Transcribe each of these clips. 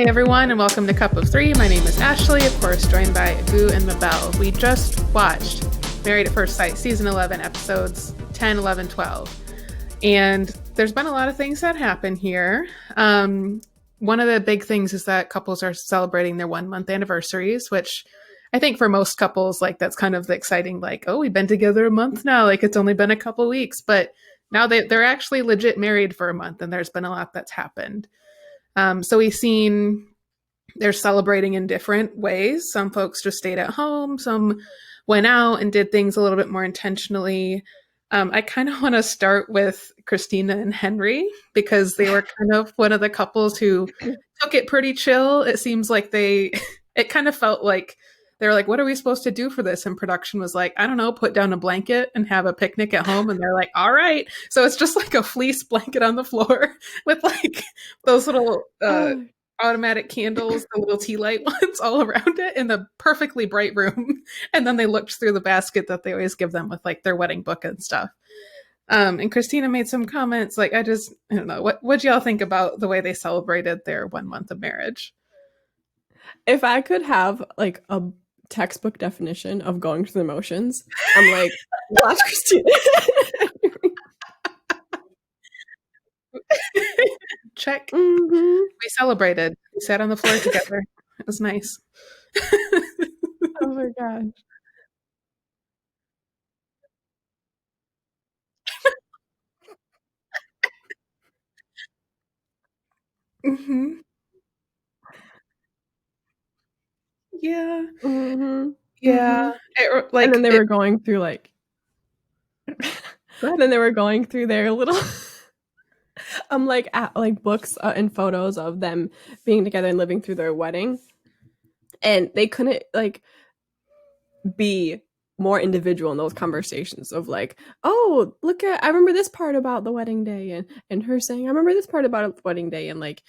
Hey everyone, and welcome to Cup of Three. My name is Ashley, of course, joined by Boo and Mabel. We just watched Married at First Sight, Season 11, episodes 10, 11, 12. And there's been a lot of things that happen here. One of the big things is that couples are celebrating their 1 month anniversaries, which I think for most couples, like that's kind of the exciting, like, oh, we've been together a month now. Like it's only been a couple weeks, but now they're actually legit married for a month, and there's been a lot that's happened. So we've seen they're celebrating in different ways. Some folks just stayed at home, some went out and did things a little bit more intentionally. I kind of want to start with Christina and Henry because they were kind of one of the couples who took it pretty chill. It seems like it kind of felt like they were like, what are we supposed to do for this? And production was like, I don't know, put down a blanket and have a picnic at home. And they're like, all right. So it's just like a fleece blanket on the floor with like those little automatic candles, the little tea light ones all around it in the perfectly bright room. And then they looked through the basket that they always give them with like their wedding book and stuff. And Christina made some comments like, I don't know, what'd y'all think about the way they celebrated their 1 month of marriage? If I could have like a textbook definition of going through the motions, I'm like, watch Christina. Check. Mm-hmm. We celebrated. We sat on the floor together. It was nice. Oh my gosh. Mm-hmm. Yeah. Mm-hmm. Yeah. Mm-hmm. And then they were going through like then they were going through their little like books and photos of them being together and living through their wedding. And they couldn't like be more individual in those conversations of like, oh, look at, I remember this part about the wedding day, and her saying, I remember this part about the wedding day, and like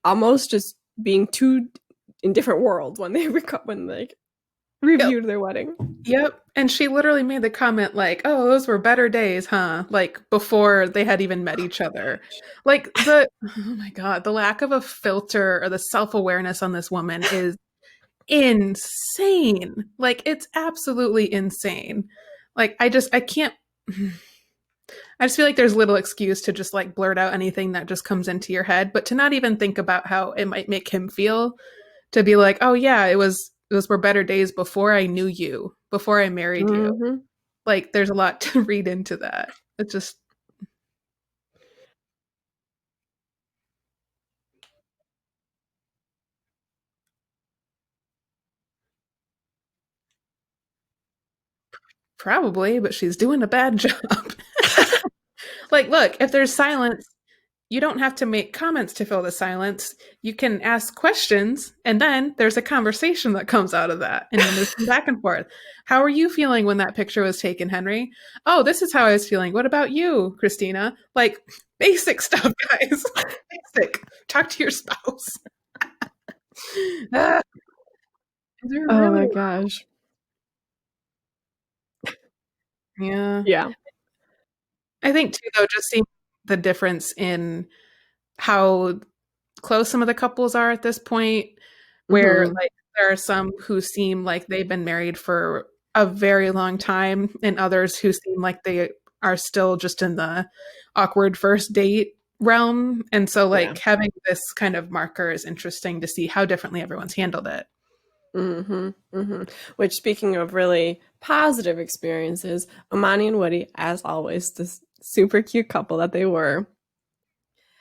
almost just being two in different worlds when they reviewed their wedding. Yep. And she literally made the comment like, oh, those were better days, huh? Like before they had even met each other. Like oh my God, the lack of a filter or the self-awareness on this woman is insane. Like it's absolutely insane. Like I can't I just feel like there's little excuse to just like blurt out anything that just comes into your head, but to not even think about how it might make him feel, to be like, oh yeah, those were better days before I knew you, before I married you. Mm-hmm. Like there's a lot to read into that. It's just probably, but she's doing a bad job. Like, look, if there's silence, you don't have to make comments to fill the silence. You can ask questions, and then there's a conversation that comes out of that, and then there's some back and forth. How are you feeling when that picture was taken, Henry? Oh, this is how I was feeling. What about you, Christina? Like basic stuff, guys. Basic. Talk to your spouse. Ah, they're Oh really my gosh. yeah. Yeah. I think too, though, just seeing the difference in how close some of the couples are at this point, where Mm-hmm. like there are some who seem like they've been married for a very long time and others who seem like they are still just in the awkward first date realm. And so like having this kind of marker is interesting to see how differently everyone's handled it. Mm-hmm. Mm-hmm. Which, speaking of really positive experiences, Amani and Woody, as always, this super cute couple that they were.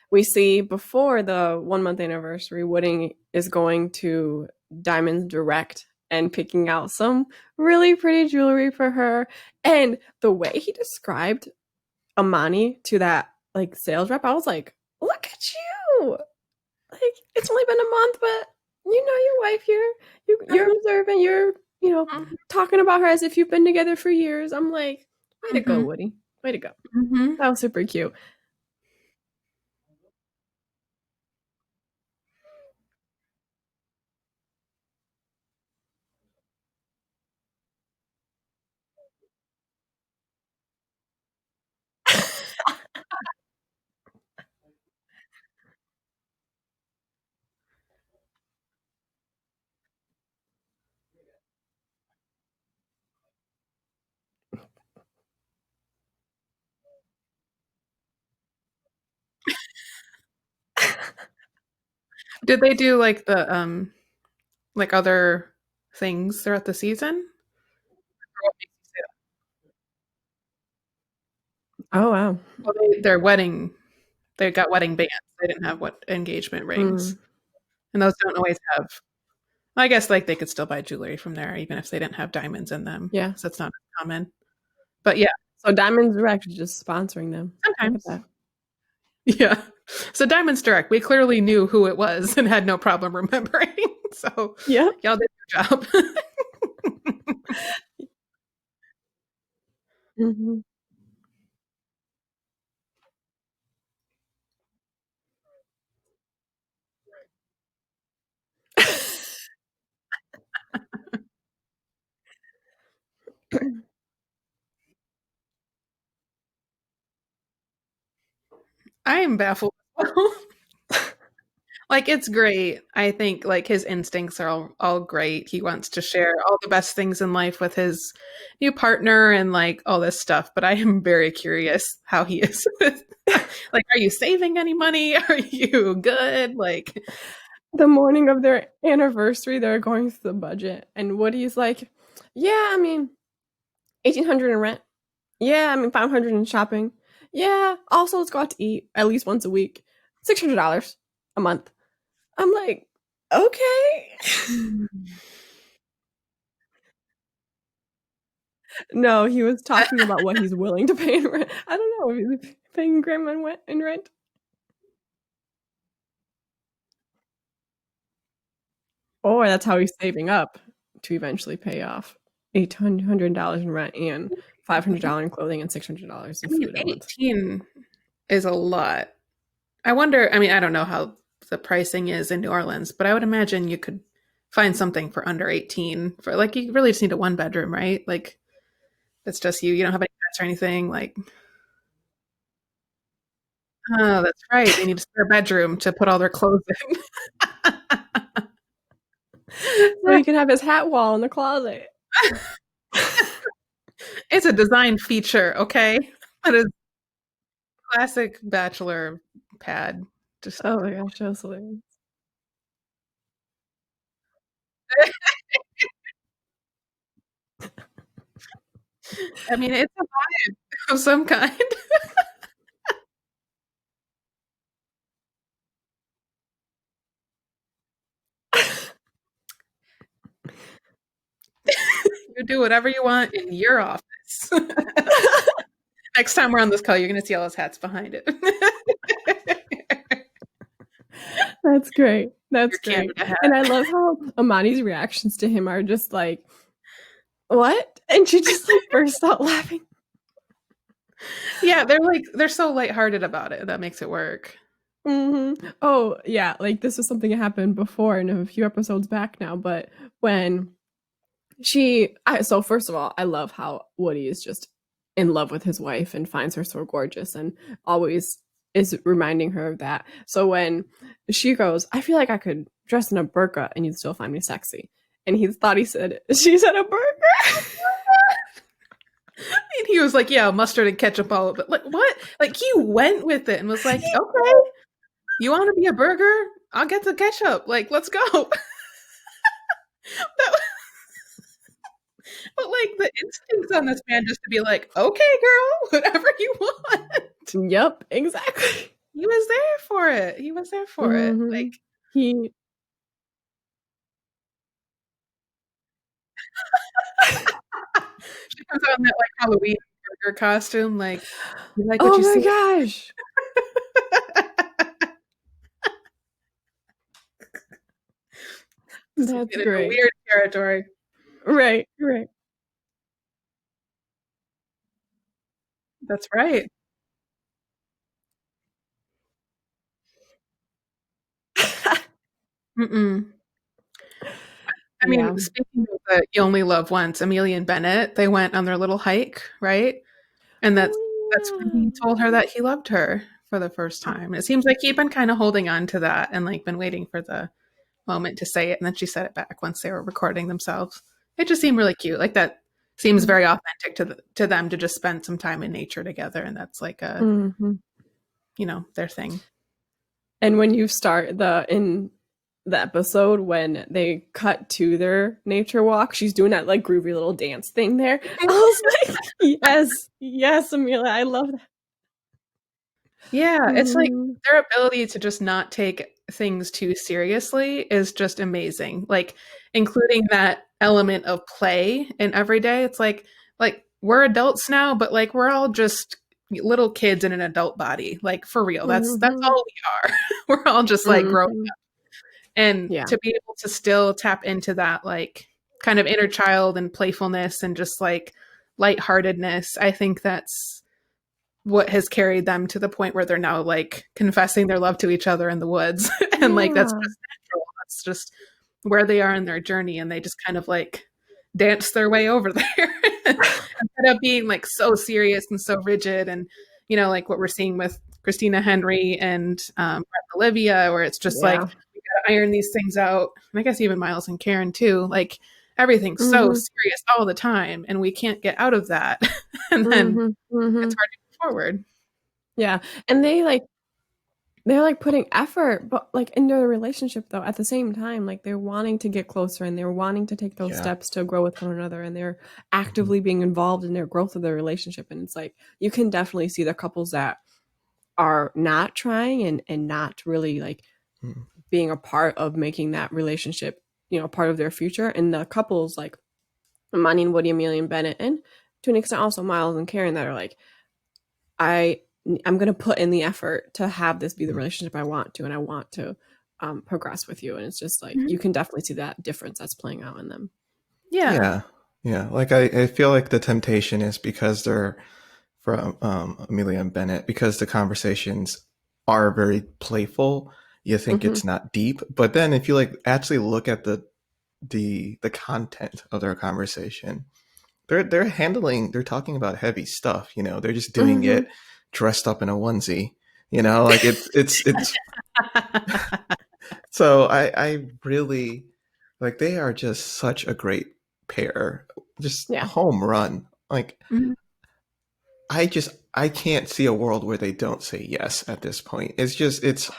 We see before the 1 month anniversary, Woody is going to Diamond Direct and picking out some really pretty jewelry for her. And the way he described Amani to that like sales rep, I was like, look at you. Like, it's only been a month, but you know your wife, you're observant, you're, Mhm. talking about her as if you've been together for years. I'm like, way to go, Mhm. Woody. Way to go. Mhm. That was super cute. Did they do like the like other things throughout the season? Oh wow. Well, they got wedding bands. They didn't have what engagement rings, Mm, and those don't always have. I guess like they could still buy jewelry from there, even if they didn't have diamonds in them, yeah. because it's not common. But yeah, So Diamonds are actually just sponsoring them. Look at sometimes. that. Yeah. So Diamonds Direct, we clearly knew who it was and had no problem remembering. So Yep. y'all did your job. Hmm. I am baffled. Like it's great. I think like his instincts are all great. He wants to share all the best things in life with his new partner and like all this stuff. But I am very curious how he is. Like, are you saving any money? Are you good? Like, The morning of their anniversary, they're going through the budget, and Woody's like, "Yeah, I mean, 1,800 in rent. Yeah, I mean, 500 in shopping. Yeah, also let's go out to eat at least once a week. $600 a month." I'm like, okay. No, he was talking about what he's willing to pay in rent. I don't know if he's paying grandma in rent. Or that's how he's saving up to eventually pay off $800 in rent and $500 in clothing and $600 in I mean, food a month. 18 is a lot. I wonder, I mean, I don't know how the pricing is in New Orleans, but I would imagine you could find something for under 18 for like you really just need a one bedroom, right? Like it's just you. You don't have any pets or anything. Like, oh, that's right. They need a spare bedroom to put all their clothes in. So he can have his hat wall in the closet. It's a design feature, okay? That is classic bachelor pad. Just Oh my gosh, that was hilarious. I mean, it's a vibe of some kind. You do whatever you want in your office. Next time we're on this call, you're gonna see all those hats behind it. That's great. That's Your great. Canada hat. And I love how Amani's reactions to him are just like, what? And she just like bursts out laughing. Yeah, they're so lighthearted about it. That makes it work. Oh, yeah. Like this was something that happened before in a few episodes back now. But when so first of all, I love how Woody is just in love with his wife and finds her so gorgeous and always is reminding her of that. So when she goes, I feel like I could dress in a burqa and you'd still find me sexy. And she said a burqa. And he was like, "Yeah, mustard and ketchup all of it." Like what? Like he went with it and was like, "Okay, you want to be a burger? I'll get the ketchup. Like, let's go." That but like the instincts on this man just to be like, "Okay, girl, whatever you want." Yep, exactly. He was there for it. He was there for it. Hmm. Like He she comes out in that like Halloween burger costume. Like, you like what Oh you my see? gosh. This is That's getting into great. weird territory. Right, right. That's right. Mm-mm. I mean, Yeah. speaking of the You Only Love Once, Amelia and Bennett, they went on their little hike, right? And that's when he Oh told her that he loved her for the first time. It seems like he'd been kind of holding on to that and like been waiting for the moment to say it, and then she said it back once they were recording themselves. It just seemed really cute. Like that seems yeah. very authentic to them to just spend some time in nature together, and that's like a Mhm. their thing. And when you start the in the episode when they cut to their nature walk. She's doing that like groovy little dance thing there. I was like, yes, Amelia, I love that. Yeah, it's like their ability to just not take things too seriously is just amazing. Like including that element of play in every day. It's like we're adults now, but like we're all just little kids in an adult body. Like for real. That's all we are. We're all just like growing up. And Yeah. to be able to still tap into that like kind of inner child and playfulness and just like lightheartedness, I think that's what has carried them to the point where they're now like confessing their love to each other in the woods. And like that's just natural. That's just where they are in their journey, and they just kind of like dance their way over there instead of being like so serious and so rigid. And you know, like what we're seeing with Christina Henry and Brett and Olivia, where it's just like we gotta iron these things out. And I guess even Miles and Karen too, like everything's so serious all the time and we can't get out of that. And then it's hard to move forward. Yeah. And they're like putting effort, but like into the relationship though at the same time, like they're wanting to get closer and they're wanting to take those steps to grow with one another, and they're actively being involved in their growth of their relationship. And it's like you can definitely see the couples that are not trying and not really like being a part of making that relationship, you know, part of their future. And the couples like Imani and Woody, Amelia and Bennett, and to an extent also Miles and Karen, that are like, I'm going to put in the effort to have this be the relationship I want to, and I want to progress with you. And it's just like, you can definitely see that difference that's playing out in them. Yeah. Like I feel like the temptation is because they're from Amelia and Bennett, because the conversations are very playful. You think it's not deep, but then if you like actually look at the content of their conversation, they're talking about heavy stuff. You know, they're just doing it dressed up in a onesie. You know, like it's so I really like, they are just such a great pair, just a home run. Like I can't see a world where they don't say yes at this point. It's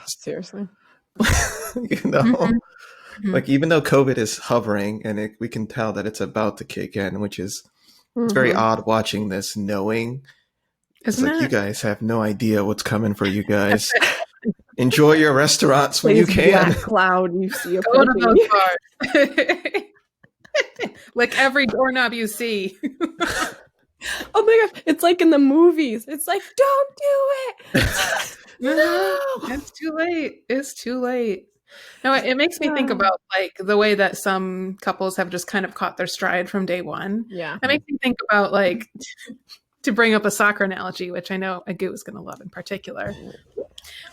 Seriously, you know, like even though COVID is hovering and we can tell that it's about to kick in, which is it's very odd watching this, knowing it's like you guys have no idea what's coming for you guys. Enjoy your restaurants when you can. Black cloud, you see a go to those bars. Like every doorknob you see. Oh my gosh, it's like in the movies. It's like, don't do it. No, it's too late. It's too late. No, it makes me think about like the way that some couples have just kind of caught their stride from day one. Yeah. It makes me think about like, to bring up a soccer analogy, which I know Agu is going to love in particular,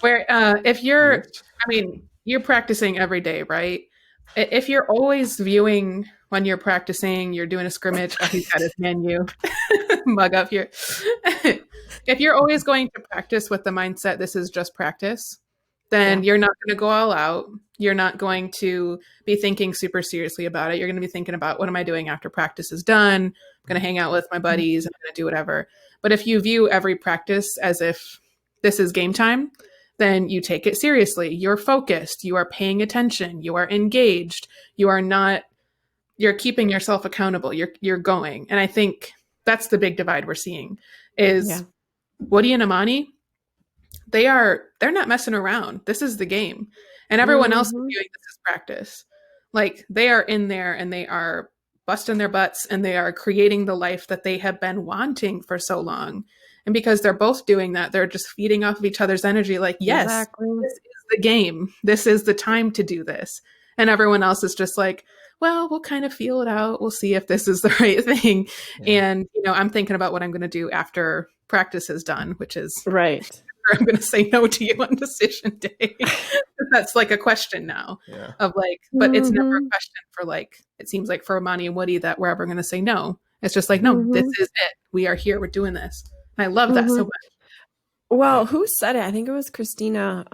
where if you're, I mean, you're practicing every day, right? If you're always viewing when you're practicing, you're doing a scrimmage, he's got his menu, mug up here. If you're always going to practice with the mindset, this is just practice, then you're not going to go all out. You're not going to be thinking super seriously about it. You're going to be thinking about, what am I doing after practice is done? I'm going to hang out with my buddies. I'm going to do whatever. But if you view every practice as if this is game time, then you take it seriously. You're focused. You are paying attention. You are engaged. You're keeping yourself accountable. You're going. And I think that's the big divide we're seeing is Woody and Imani, they're not messing around. This is the game. And everyone else is viewing this as practice. Like they are in there and they are busting their butts and they are creating the life that they have been wanting for so long. And because they're both doing that, they're just feeding off of each other's energy. Like, yes, this is the game. This is the time to do this. And everyone else is just like, well, we'll kind of feel it out. We'll see if this is the right thing. Yeah. And, you know, I'm thinking about what I'm going to do after practice is done, which is right. I'm going to say no to you on decision day. That's like a question now of like, but it's never a question for like, it seems like for Imani and Woody that we're ever going to say no. It's just like, no, this is it. We are here. We're doing this. And I love that so much. Well, who said it? I think it was Christina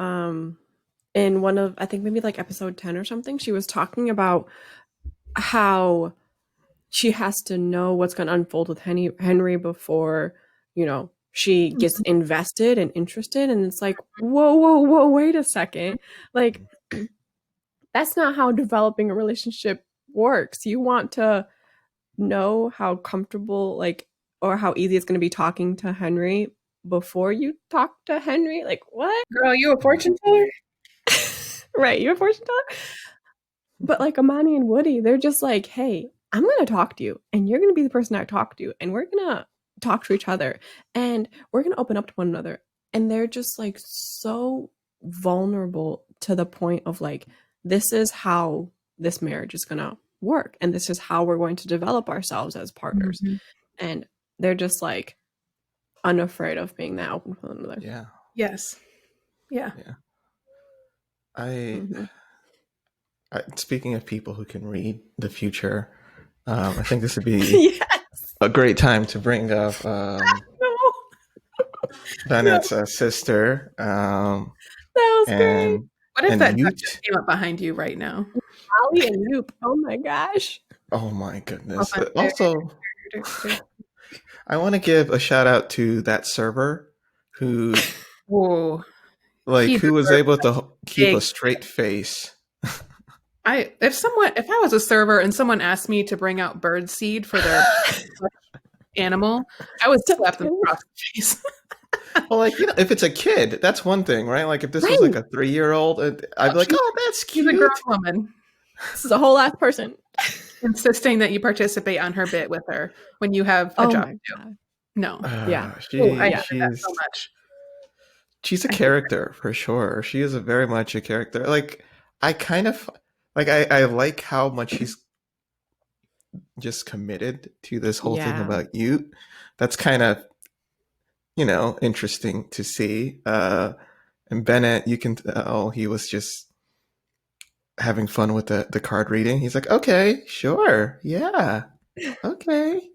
in one of, I think maybe like episode 10 or something. She was talking about how she has to know what's going to unfold with Henry before, you know, she gets invested and interested. And it's like, whoa, wait a second. Like, that's not how developing a relationship works. You want to know how comfortable, like, or how easy it's going to be talking to Henry before you talk to Henry. Like, what? Girl, you a fortune teller? Right, you're a fortune teller. But like Amani and Woody, they're just like, hey, I'm going to talk to you, and you're going to be the person I talk to, and we're going to talk to each other, and we're going to open up to one another. And they're just like so vulnerable to the point of like, this is how this marriage is going to work, and this is how we're going to develop ourselves as partners. Mhm. And they're just like unafraid of being that open with one another. Yeah. Yes. Yeah. Mhm. Speaking of people who can read the future, I think this would be Yes. a great time to bring up No. Bennett's sister, That was great. and What if and that Ute. just came up behind you right now? Ollie and Loop. Oh my gosh. Oh my goodness! Okay. Also, I want to give a shout out to that server who, Whoa. like, He who was deserves able to keep big a straight face. If I was a server and someone asked me to bring out bird seed for their animal, I would slap them across the face. Well, like, if it's a kid, that's one thing, right? Like, if this was Right. like a 3-year-old, I'd be like, oh, that's She's cute. a grown woman This is a whole ass person. insisting that you participate on her bit with her when you have a Oh job my to do. god. No. Yeah. I She's hated that so much. she's a character for sure. She is very much a character. Like, I kind of like I like how much he's just committed to this whole thing Yeah. about Ute. That's kind of interesting to see. And Bennett, you can tell he was just having fun with the card reading. He's like, okay, sure, yeah, okay,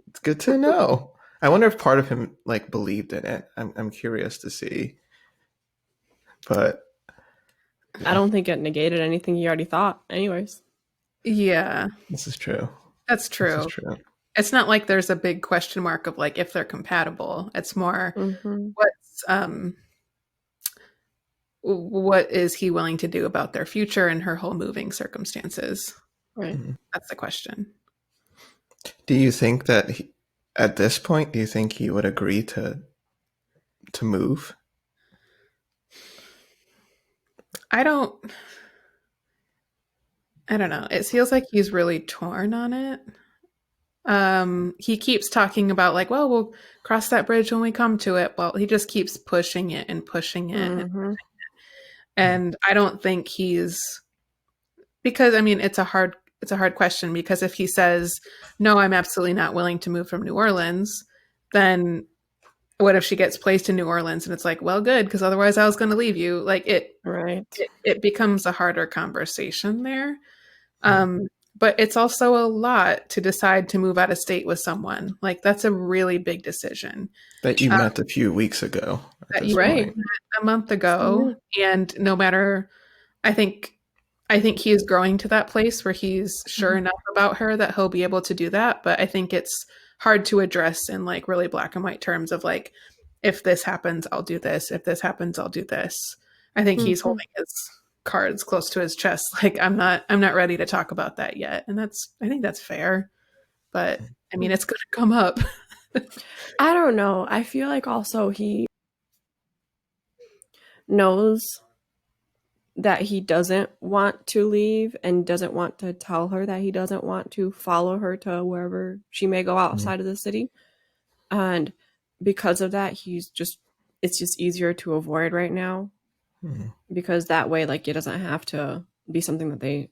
it's good to know. I wonder if part of him like believed in it. I'm curious to see, but I don't think it negated anything you already thought. Anyways. Yeah, this is true. that's This true. is true. It's not like there's a big question mark of like if they're compatible. It's more Mhm. what is he willing to do about their future and her whole moving circumstances? Right. That's the question. Do you think that at this point, do you think he would agree to move? I don't know. It feels like he's really torn on it. He keeps talking about like, well, we'll cross that bridge when we come to it. Well, he just keeps pushing it and pushing it. Mhm. And I don't think because I mean, it's a hard question, because if he says, no, I'm absolutely not willing to move from New Orleans, then what if she gets placed in New Orleans and it's like, well, good, because otherwise I was going to leave you. Like Right. it becomes a harder conversation there. But it's also a lot to decide to move out of state with someone. Like, that's a really big decision. That you met a few weeks ago. That you met a month ago. And no matter, I think he is growing to that place where he's sure enough about her that he'll be able to do that. But I think it's hard to address in like really black and white terms of like, if this happens, I'll do this. If this happens, I'll do this. I think he's holding his cards close to his chest. Like, I'm not ready to talk about that yet. And I think that's fair. But I mean, it's going to come up. I don't know. I feel like also he knows that he doesn't want to leave and doesn't want to tell her that he doesn't want to follow her to wherever she may go outside of the city. And because of that, it's just easier to avoid right now. Because that way, like, it doesn't have to be something that they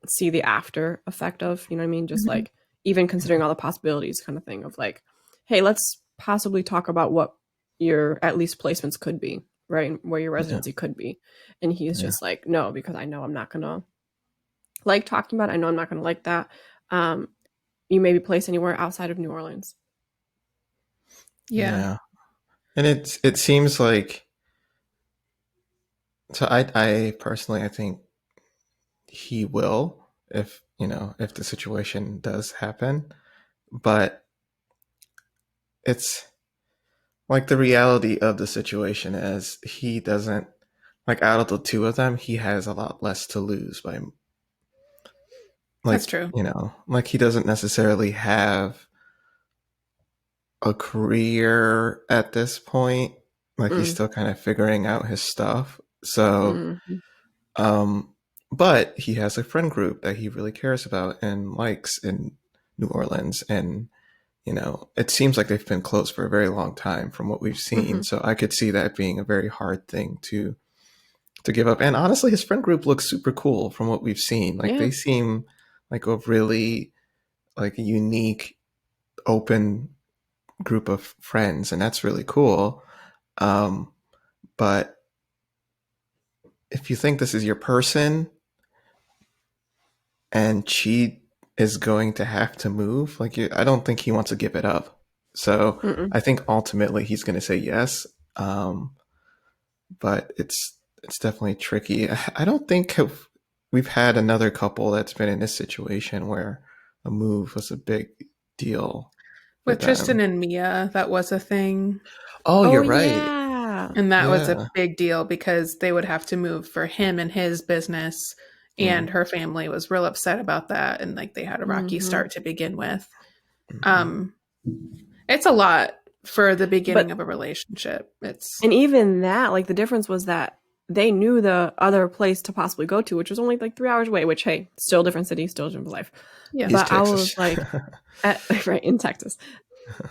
see the after effect of, you know what I mean? Just like, even considering all the possibilities kind of thing of like, hey, let's possibly talk about what your at least placements could be, right? And where your residency could be. And he's just like, no, because I know I'm not gonna like talking about it. I know I'm not gonna like that. You may be placed anywhere outside of New Orleans. Yeah. And it seems like, so I personally, I think he will, if the situation does happen, but it's like the reality of the situation is he doesn't like out of the two of them, he has a lot less to lose by, That's like, true. you know, like he doesn't necessarily have a career at this point. Like he's Mm, still kind of figuring out his stuff. So, mhm. um, but he has a friend group that he really cares about and likes in New Orleans. And, you know, it seems like they've been close for a very long time from what we've seen. Mhm. So I could see that being a very hard thing to give up. And honestly, his friend group looks super cool from what we've seen. Like Yeah. they seem like a really like a unique, open group of friends, and that's really cool. Um, but if you think this is your person and she is going to have to move, like I don't think he wants to give it up. So Mm-mm. I think ultimately he's going to say yes. But it's definitely tricky. I don't think we've had another couple that's been in this situation where a move was a big deal for With Tristan them. and Mia, that was a thing. Oh, Oh you're right. yeah. And that was a Yeah. big deal because they would have to move for him and his business. Mm, And her family was real upset about that. And like they had a rocky Hmm. start to begin with. mhm. Um, it's a lot for the beginning But of a relationship. It's, and even that, like the difference was that they knew the other place to possibly go to, which was only like 3 hours away. Which hey, still different city, still different life. yeah. East But I Texas. was like, right in Texas,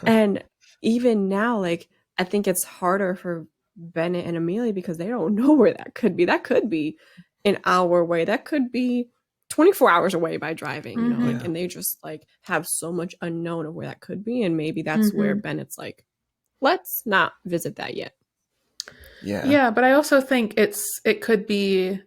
and even now, like I think it's harder for Bennett and Amelia because they don't know where that could be. That could be an hour away. That could be 24 hours away by driving, you know, Mm-hmm. like, Yeah. and they just like have so much unknown of where that could be. And maybe that's where Mm-hmm. Bennett's like, let's not visit that yet. Yeah. Yeah, but I also think it could be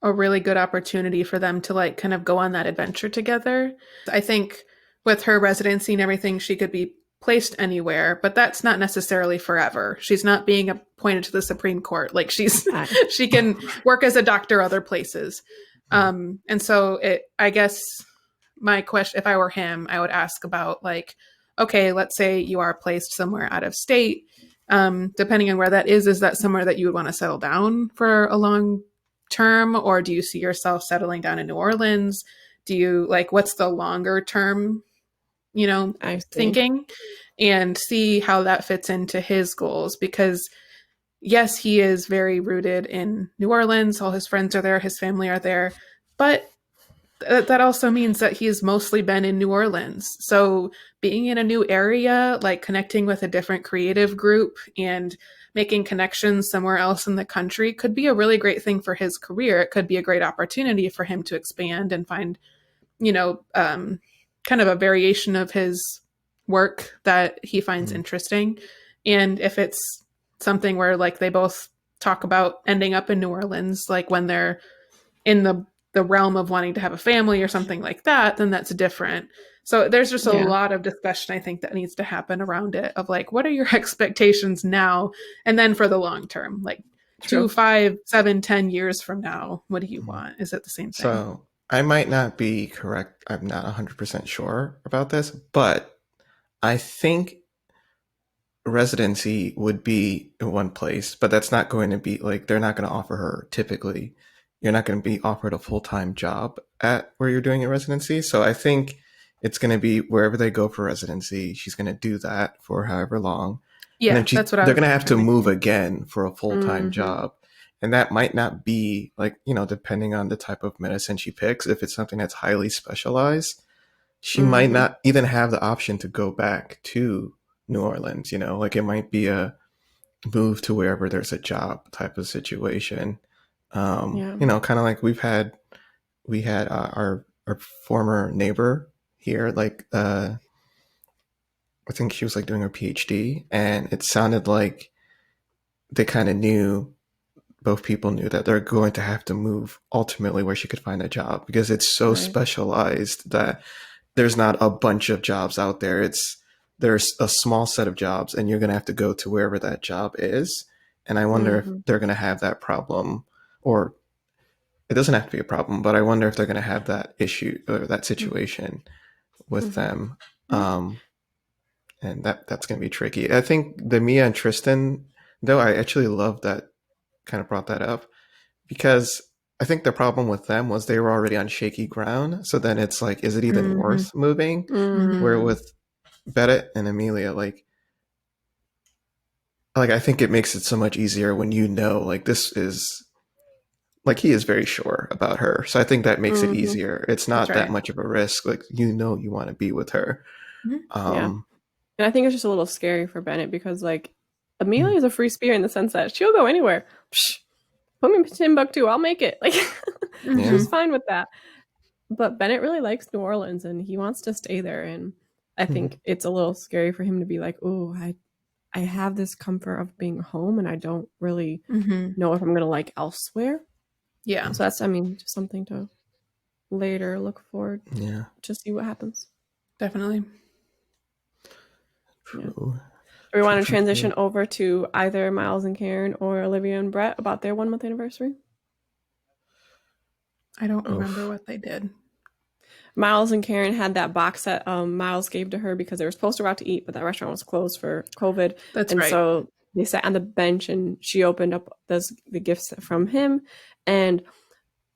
a really good opportunity for them to like kind of go on that adventure together. I think with her residency and everything, she could be placed anywhere, but that's not necessarily forever. She's not being appointed to the Supreme Court. Like she's I, she can work as a doctor other places. Mm. And so I guess my question, if I were him, I would ask about like, okay, let's say you are placed somewhere out of state. Depending on where that is that somewhere that you would want to settle down for a long term, or do you see yourself settling down in New Orleans? Do you like what's the longer term, you know, I see. thinking, and see how that fits into his goals? Because yes, he is very rooted in New Orleans. All his friends are there, his family are there, but that also means that he's mostly been in New Orleans. So being in a new area, like connecting with a different creative group and making connections somewhere else in the country could be a really great thing for his career. It could be a great opportunity for him to expand and find, you know, kind of a variation of his work that he finds Mm. interesting. And if it's something where like they both talk about ending up in New Orleans, like when they're in the realm of wanting to have a family or something like that, then that's different. So there's just a Yeah, lot of discussion I think that needs to happen around it of like, what are your expectations now? And then for the long term, like two, true. 5, 7, 10 years from now, what do you Mm. want? Is it the same thing? So I might not be correct. I'm not 100% sure about this, but I think residency would be in one place, but that's not going to be like they're not going to offer her typically. You're not going to be offered a full time job at where you're doing your residency. So I think it's going to be wherever they go for residency, she's going to do that for however long. And then Yeah, that's what I they're was going to have to thinking. move again for a full time Hmm. job. And that might not be like, you know, depending on the type of medicine she picks, if it's something that's highly specialized, she might Hmm. not even have the option to go back to New Orleans, you know, like it might be a move to wherever there's a job type of situation. Yeah. You know, kind of like we had our former neighbor here, like I think she was like doing her PhD, and it sounded like they kind of knew both people knew that they're going to have to move ultimately where she could find a job because it's so Right. specialized that there's not a bunch of jobs out there. There's a small set of jobs and you're going to have to go to wherever that job is. And I wonder if Hmm. they're going to have that problem, or it doesn't have to be a problem, but I wonder if they're going to have that issue or that situation with Hmm. them. Um, and that's going to be tricky. I think the Mia and Tristan, though, I actually love that kind of brought that up. because I think the problem with them was they were already on shaky ground. So then it's like, is it even worth moving? Where with Bennett and Amelia, like I think it makes it so much easier when you know, like, this is like, he is very sure about her. So I think that makes it easier. It's not That's that right. much of a risk. Like, you know, you want to be with her. Yeah. And I think it's just a little scary for Bennett because, like, Amelia is a free spirit in the sense that she'll go anywhere. Psh, put me in Timbuktu, I'll make it. Like, she's fine with that. But Bennett really likes New Orleans and he wants to stay there. And I think it's a little scary for him to be like, oh, I have this comfort of being home and I don't really know if I'm going to like elsewhere. Yeah. So that's, I mean, just something to later look forward to see what happens. Definitely. True. Do we want to transition over to either Miles and Karen or Olivia and Brett about their 1 month anniversary? I don't remember what they did. Miles and Karen had that box that Miles gave to her because they were supposed to go out to eat, but that restaurant was closed for COVID. That's and right. So they sat on the bench and she opened up the gifts from him. And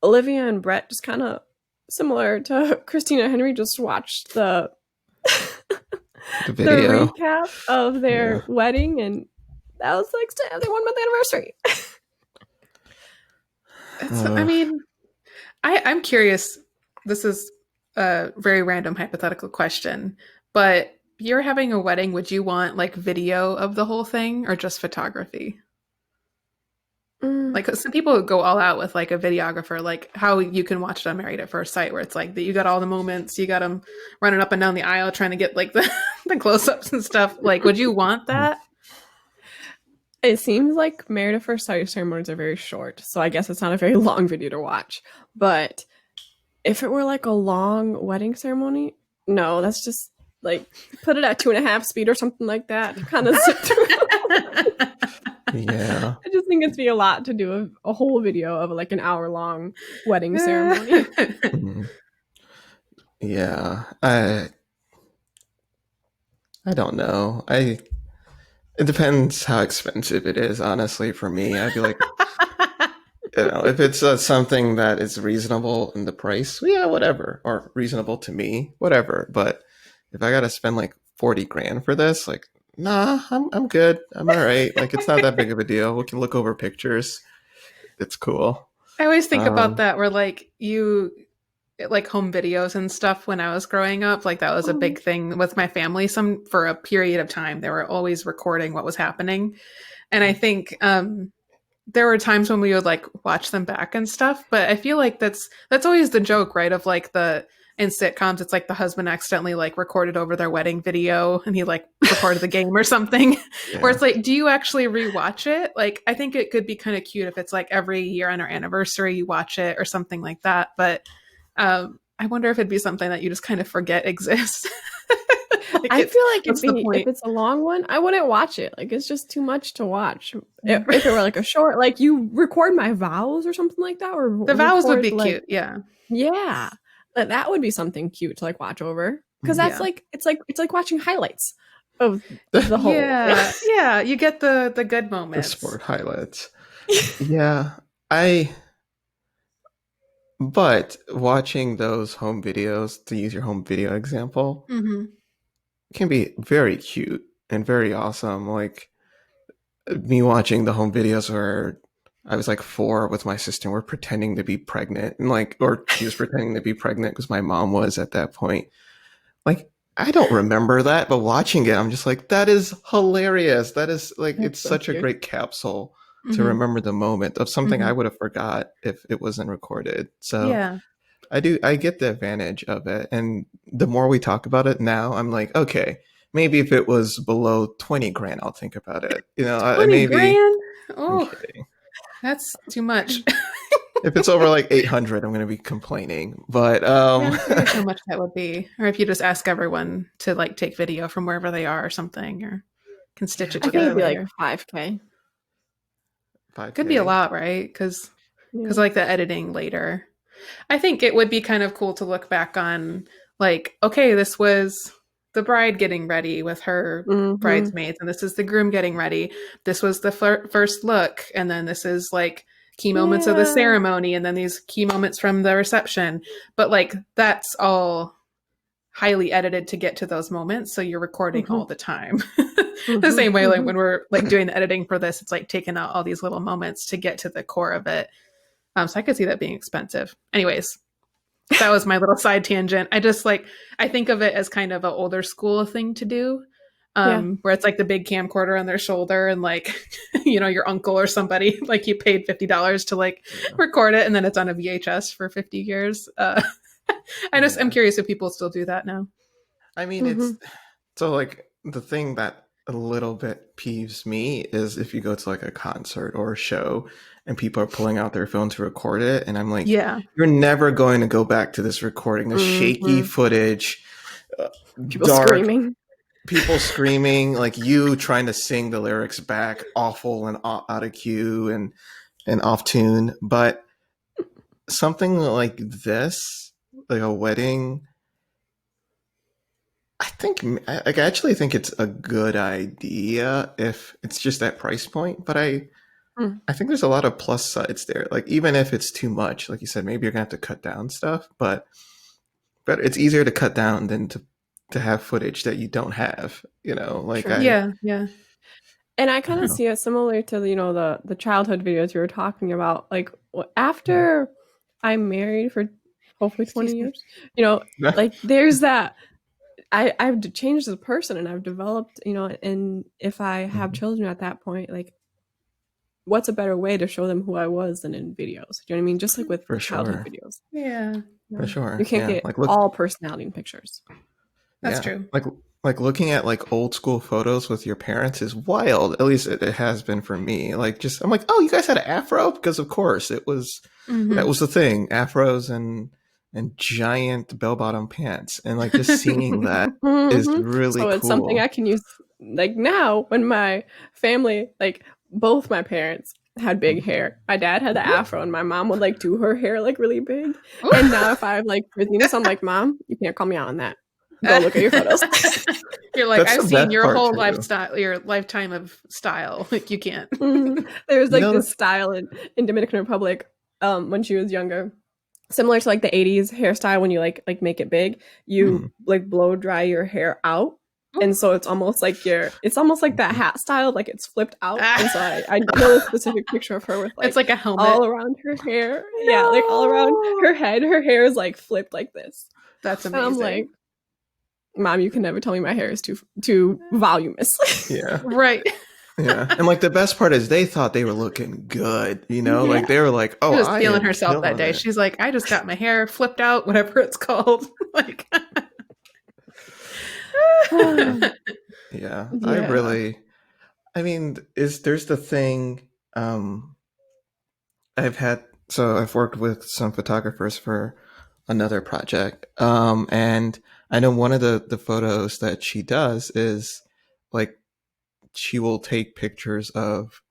Olivia and Brett, just kind of similar to Christina and Henry, just watched the video. the recap of their wedding, and that was like their 1 month anniversary. I mean, I'm curious. This is a very random hypothetical question, but if you're having a wedding, would you want like video of the whole thing or just photography? Like, some people go all out with like a videographer, like how you can watch it on Married at First Sight, where it's like that you got all the moments, you got them running up and down the aisle trying to get like the close-ups and stuff. Like, would you want that? It seems like Married at First Sight ceremonies are very short, so I guess it's not a very long video to watch. But if it were like a long wedding ceremony, no, that's just like put it at 2.5 speed or something like that. Kind of sit through. Yeah. I just think it'd be a lot to do a whole video of like an hour-long wedding ceremony. Yeah. I don't know. It depends how expensive it is, honestly, for me. I'd be like, if it's something that is reasonable in the price, yeah, whatever. Or reasonable to me, whatever. But if I got to spend like 40 grand for this, like, nah, I'm good. I'm all right. Like, it's not that big of a deal. We can look over pictures. It's cool. I always think about that where like like home videos and stuff when I was growing up, like that was a big thing with my family. For a period of time, they were always recording what was happening. And I think there were times when we would like watch them back and stuff, but I feel like that's always the joke, right? Of like in sitcoms, it's like the husband accidentally like recorded over their wedding video and he like recorded the game or something. Where it's like, do you actually rewatch it? Like, I think it could be kind of cute if it's like every year on our anniversary you watch it or something like that. But I wonder if it'd be something that you just kind of forget exists. Like, I feel like if it's a long one, I wouldn't watch it. Like, it's just too much to watch. If it were like a short, like you record my vows or something like that, or the vows would be cute. Yeah. That would be something cute to like watch over, because that's like it's like watching highlights of the whole. Yeah, you get the good moments, the sport highlights. But watching those home videos, to use your home video example, can be very cute and very awesome. Like me watching the home videos where I was like 4 with my sister, and we're pretending to be pregnant, and or she was pretending to be pregnant because my mom was at that point. Like, I don't remember that, but watching it, I'm just like, that is hilarious. That is like, it's so such cute. A great capsule to remember the moment of something I would have forgot if it wasn't recorded. So I get the advantage of it. And the more we talk about it now, I'm like, okay, maybe if it was below 20 grand, I'll think about it. 20 grand? Oh, that's too much. If it's over like 800, I'm going to be complaining. But I'm curious how much that would be. Or if you just ask everyone to like take video from wherever they are or something, or can stitch it together. I think it'd be like 5K. 5K. Could be a lot, right? Because like the editing later. I think it would be kind of cool to look back on, like, okay, this was the bride getting ready with her bridesmaids, and this is the groom getting ready. This was the first look, and then this is like key moments of the ceremony and then these key moments from the reception. But like that's all highly edited to get to those moments, so you're recording all the time. The same way like when we're like doing the editing for this, it's like taking out all these little moments to get to the core of it. So I could see that being expensive. Anyways, that was my little side tangent. I just like, I think of it as kind of an older school thing to do, where it's like the big camcorder on their shoulder and like, you know, your uncle or somebody, like you paid $50 to like record it and then it's on a VHS for 50 years. I'm curious if people still do that now. I mean, it's so like the thing that a little bit peeves me is if you go to like a concert or a show and people are pulling out their phone to record it. And I'm like, you're never going to go back to this recording, the shaky footage, people screaming. People screaming, like you trying to sing the lyrics back, awful and out of key and off tune. But something like this, like a wedding, I actually think it's a good idea if it's just that price point. But I think there's a lot of plus sides there. Like even if it's too much, like you said, maybe you're gonna have to cut down stuff. But it's easier to cut down than to have footage that you don't have. You know, like yeah. And I kind of see it similar to, you know, the childhood videos you were talking about. Like after I'm married for hopefully 20 years, you know, like there's that. I've changed as a person and I've developed, you know, and if I have children at that point, like what's a better way to show them who I was than in videos? Do you know what I mean? Just like with childhood videos. Yeah. For sure. You can't get all personality in pictures. That's true. Like looking at like old school photos with your parents is wild. At least it has been for me. Like I'm like, oh, you guys had an afro? Because of course it was, that was the thing. Afros and giant bell-bottom pants, and like just seeing that is really cool. So it's something I can use like now when my family, like both my parents had big hair. My dad had the afro and my mom would like do her hair like really big. And now if I have like Christina, I'm like, Mom, you can't call me out on that. Go look at your photos. You're like, I've seen your whole lifestyle, your lifetime of style. Like you can't. There's like this style in Dominican Republic when she was younger. Similar to like the 80s hairstyle, when you like make it big, you like blow dry your hair out. And so it's almost like that hat style, like it's flipped out. And so I know a specific picture of her with like, it's like a helmet all around her hair. No. Yeah, like all around her head. Her hair is like flipped like this. That's amazing. And I'm like, Mom, you can never tell me my hair is too voluminous. Yeah. Right. Yeah. And like the best part is they thought they were looking good, you know, like they were like, oh, she was feeling herself that day. She's like, I just got my hair flipped out, whatever it's called. Like, yeah. I mean, there's the thing, I've worked with some photographers for another project. And I know one of the photos that she does is like, she will take pictures of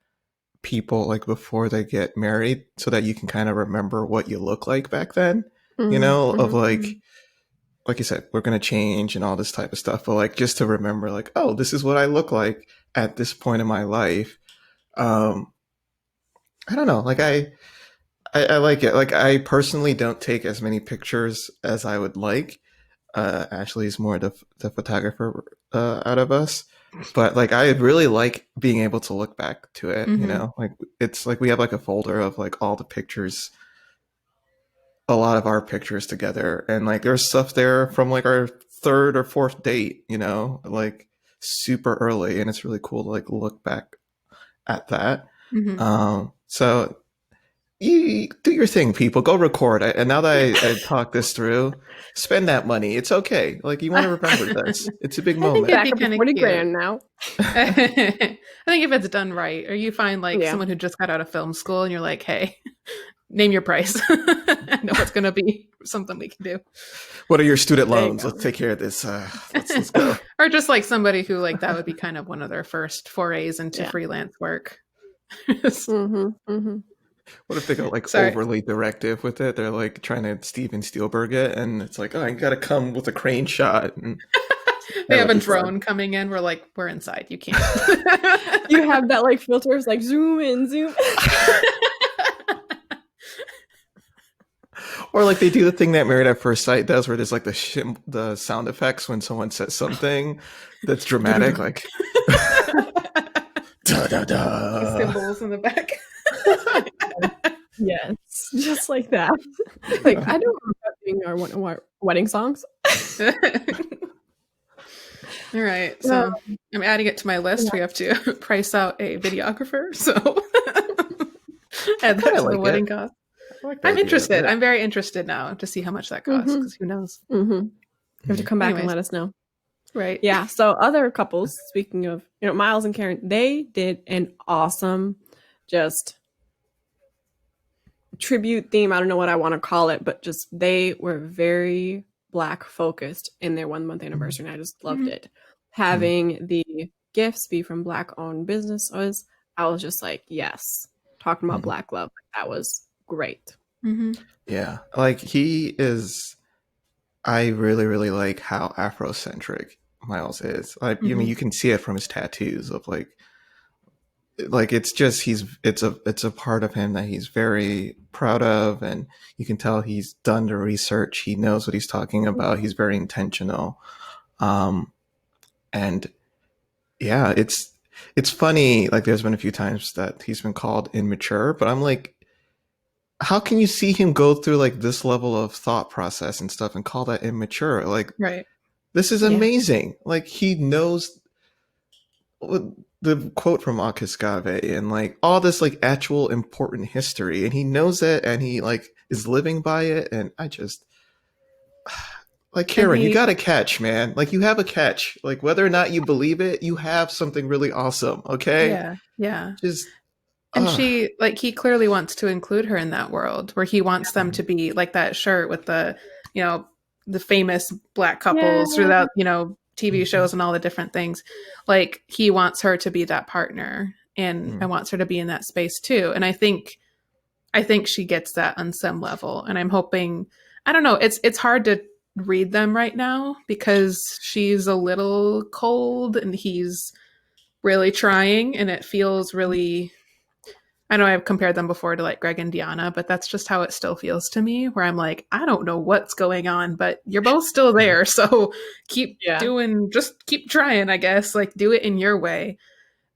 people like before they get married so that you can kind of remember what you look like back then, you know, of like you said, we're going to change and all this type of stuff. But like, just to remember like, oh, this is what I look like at this point in my life. I don't know. Like I like it. Like I personally don't take as many pictures as I would like. Ashley's more the photographer out of us. But like I really like being able to look back to it, you know, like it's like we have like a folder of like all the pictures, a lot of our pictures together, and like there's stuff there from like our third or fourth date, you know, like super early, and it's really cool to like look back at that. So you do your thing, people. Go record. And now that I talked this through, spend that money. It's okay. Like you want to remember this. It's a big moment. I think it'd be $40,000 now. I think if it's done right, or you find like someone who just got out of film school, and you're like, hey, name your price. I know it's going to be something we can do. What are your student loans? Let's take care of this. Let's go. Or just like somebody who like that would be kind of one of their first forays into freelance work. What if they go like overly directive with it? They're like trying to Steven Spielberg it, and it's like, oh, I got to come with a crane shot. And they have a drone coming in. We're like, we're inside. You can't. You have that like filters like zoom in, zoom. Or like they do the thing that Married at First Sight does, where there's like the sound effects when someone says something that's dramatic, like da da The da. symbols in the back. Yes, just like that. Like I don't remember that being our wedding songs. All right, so I'm adding it to my list. We have to price out a videographer, so add that kinda to the like wedding it. cost. I like the I'm idea of interested. it. I'm very interested now to see how much that costs, Mhm. because who knows, You have to come back and Anyways. let us know. right? Yeah. So other couples, speaking of, Miles and Karen, they did an awesome, just tribute theme. I don't know what I want to call it, but just they were very Black focused in their 1 month anniversary, and I just loved it. Having the gifts be from Black owned businesses, I was just like, yes, talking about Black love, that was great. Mm-hmm. Yeah, like he is. I really, really like how Afrocentric Miles is. Like, I mean, you can see it from his tattoos of like it's just it's a part of him that he's very proud of, and you can tell he's done the research. He knows what he's talking about. He's very intentional, and yeah, it's funny. Like, there's been a few times that he's been called immature, but I'm like, how can you see him go through like this level of thought process and stuff and call that immature? Like, Right. this is amazing. Like, he knows the quote from Akisgave and like all this like actual important history, and he knows it, and he like is living by it. And I just like, Karen, you got a catch, man. Like, you have a catch. Like, whether or not you believe it, you have something really awesome. Okay. Yeah. Just And she, like, he clearly wants to include her in that world where he wants them to be like that shirt with the, the famous Black couples throughout, TV shows and all the different things. Like, he wants her to be that partner, and wants her to be in that space too. And I think she gets that on some level. And I'm hoping, I don't know, it's hard to read them right now because she's a little cold and he's really trying, and it feels really, I know I've compared them before to like Greg and Deanna, but that's just how it still feels to me, where I'm like, I don't know what's going on, but you're both still there. So keep trying, I guess, like do it in your way.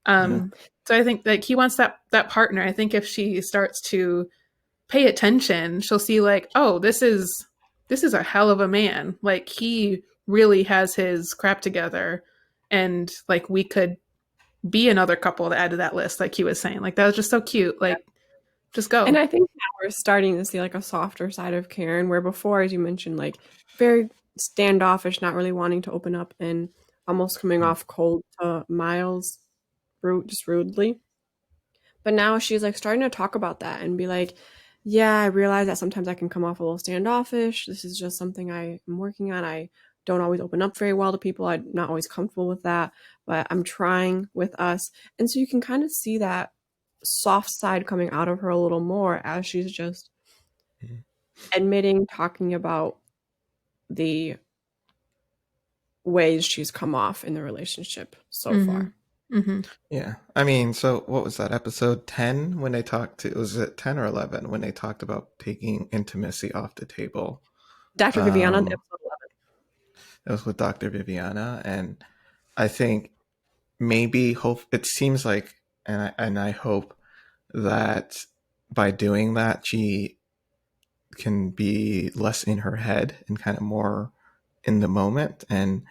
So I think like he wants that partner. I think if she starts to pay attention, she'll see like, oh, this is a hell of a man. Like, he really has his crap together, and like we could be another couple to add to that list, like he was saying. Like, that was just so cute. Like, just go. And I think now we're starting to see like a softer side of Karen, where before, as you mentioned, like very standoffish, not really wanting to open up, and almost coming off cold to Miles, just rudely. But now she's like starting to talk about that and be like, yeah, I realize that sometimes I can come off a little standoffish. This is just something I am working on. I don't always open up very well to people. I'm not always comfortable with that, but I'm trying with us. And so you can kind of see that soft side coming out of her a little more as she's just admitting, talking about the ways she's come off in the relationship so far. Yeah. I mean, so what was that, episode 10 when they talked to, was it 10 or 11 when they talked about taking intimacy off the table? Dr. Viviana, episode 11. It was with Dr. Viviana, and I think maybe it seems like, and I hope that by doing that, she can be less in her head and kind of more in the moment. And,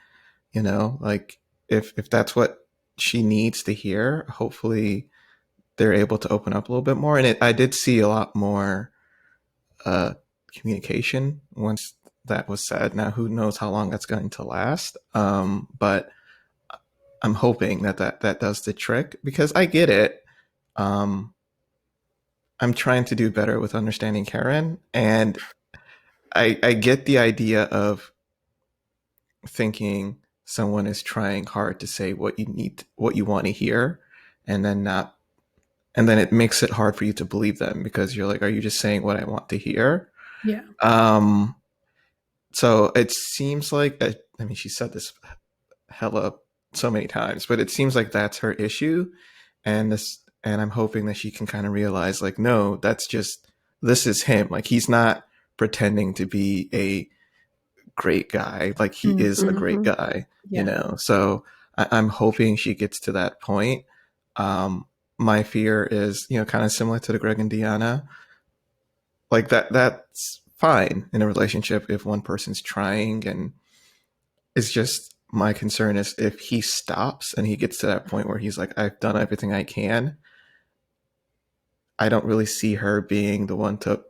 like if that's what she needs to hear, hopefully they're able to open up a little bit more. And I did see a lot more communication once that was said. Now, who knows how long that's going to last? But I'm hoping that does the trick, because I get it. I'm trying to do better with understanding Karen, and I get the idea of thinking someone is trying hard to say what you want to hear, and then it makes it hard for you to believe them, because you're like, are you just saying what I want to hear? Yeah. So it seems like, I mean, she said this hella so many times, but it seems like that's her issue. And I'm hoping that she can kind of realize like, no, this is him. Like, he's not pretending to be a great guy. Like he is a great guy, Yeah. you know? So I'm hoping she gets to that point. My fear is, you know, kind of similar to the Greg and Deanna. Like that's fine in a relationship if one person's trying, and it's just my concern is if he stops and he gets to that point where he's like, I've done everything I can, I don't really see her being the one to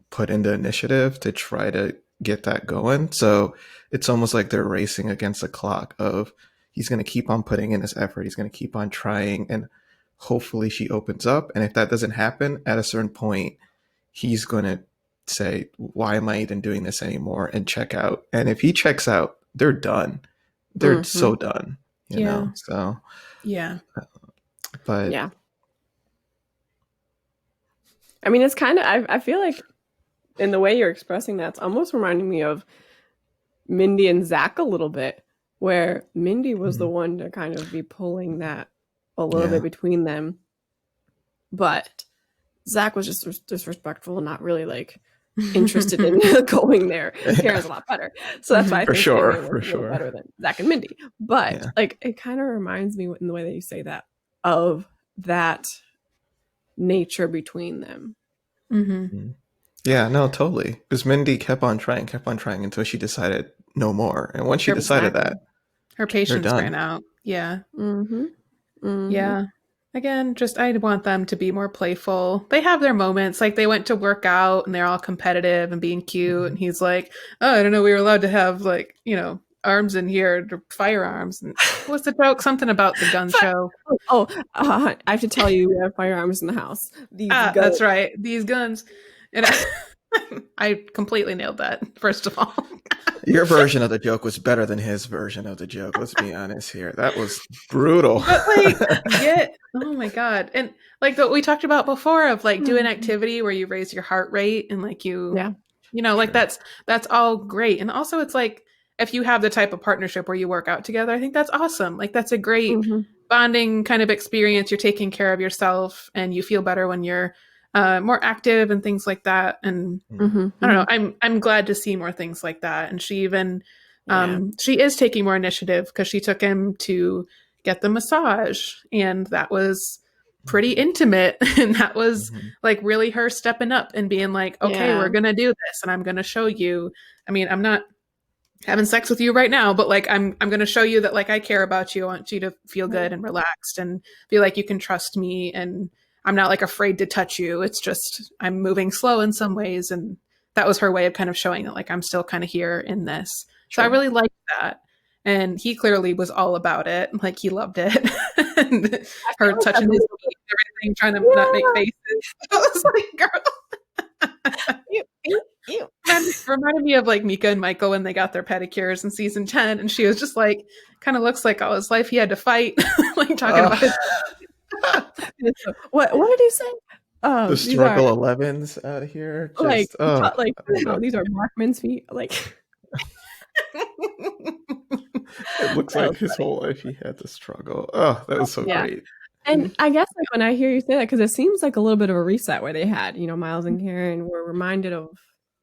put in the initiative to try to get that going. So it's almost like they're racing against the clock of he's going to keep on putting in his effort. He's going to keep on trying, and hopefully she opens up. And if that doesn't happen at a certain point, he's going to say, why am I even doing this anymore? And check out. And if he checks out, they're done. They're so done, you know? So, Yeah. but Yeah. I mean, it's kind of, I feel like in the way you're expressing that, it's almost reminding me of Mindy and Zach a little bit, where Mindy was the one to kind of be pulling that a little bit between them. But Zach was just disrespectful and not really like interested in going there. Karen's a lot better. So that's why I think Karen was a little better than Zach and Mindy. But like, it kind of reminds me in the way that you say that of that nature between them. Yeah, no, totally. Because Mindy kept on trying until she decided no more. And once she decided that, her patience ran out. Yeah. Yeah. Again, just I want them to be more playful. They have their moments. Like they went to work out and they're all competitive and being cute. And he's like, oh, I don't know. We were allowed to have like, you know, arms in here, firearms. And what's the joke? Something about the gun show. I have to tell you, we have firearms in the house. These guns. That's right. These guns. And I completely nailed that, first of all. Your version of the joke was better than his version of the joke. Let's be honest here. That was brutal. But like, oh my God. And like what we talked about before of like do an activity where you raise your heart rate and like you know, like that's all great. And also it's like, if you have the type of partnership where you work out together, I think that's awesome. Like that's a great bonding kind of experience. You're taking care of yourself and you feel better when you're more active and things like that. And I don't know, I'm glad to see more things like that. And she even, she is taking more initiative because she took him to get the massage, and that was pretty intimate. And that was like really her stepping up and being like, okay, we're going to do this. And I'm going to show you, I mean, I'm not having sex with you right now, but like, I'm going to show you that like, I care about you. I want you to feel good and relaxed and feel like you can trust me. And I'm not like afraid to touch you. It's just, I'm moving slow in some ways. And that was her way of kind of showing that like, I'm still kind of here in this. So I really liked that. And he clearly was all about it. Like he loved it. And her touching his feet and everything, trying to not make faces. I was like, girl. You. Reminded me of like Mika and Michael when they got their pedicures in season 10. And she was just like, kind of looks like all his life he had to fight. Like talking about his what did he say? The struggle 11s out of here. Just, these are Markman's feet. Like it looks like his whole life he had to struggle. Oh, that was so great. And I guess like when I hear you say that, because it seems like a little bit of a reset where they had, you know, Miles and Karen were reminded of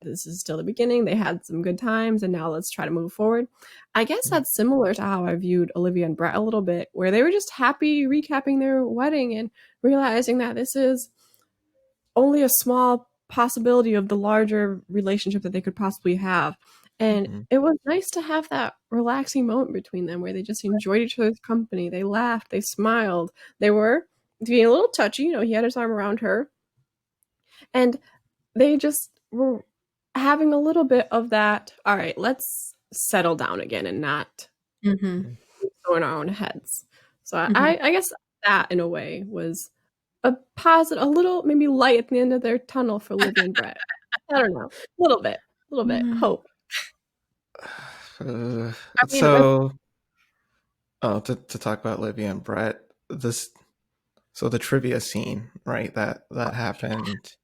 this is still the beginning. They had some good times and now let's try to move forward. I guess that's similar to how I viewed Olivia and Brett a little bit, where they were just happy recapping their wedding and realizing that this is only a small possibility of the larger relationship that they could possibly have. And it was nice to have that relaxing moment between them where they just enjoyed each other's company. They laughed, they smiled. They were being a little touchy. You know, he had his arm around her. And they just were having a little bit of that, all right, let's settle down again and not go in our own heads. So I guess that in a way was a positive, a little maybe light at the end of their tunnel for Libby and Brett. I don't know. A little bit. Hope. To talk about Libby and Brett, so the trivia scene, right? That happened.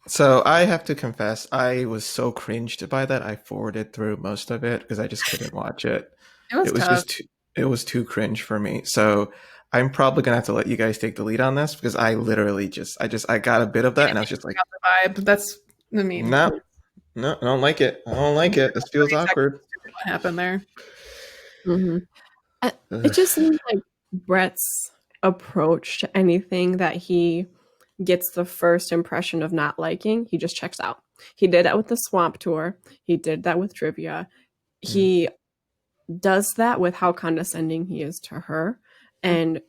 So I have to confess, I was so cringed by that. I forwarded through most of it because I just couldn't watch it. It was tough. It was too cringe for me. So I'm probably gonna have to let you guys take the lead on this because I literally I got a bit of that and I was just like, Got the vibe. That's, I mean, no, no, I don't like it. I don't like it. This feels 30 seconds awkward. to what happened there. Mm-hmm. It Ugh. just seems like Brett's approach to anything that he gets the first impression of not liking, he just checks out. He did that with the swamp tour. He did that with trivia. He does that with how condescending he is to her, and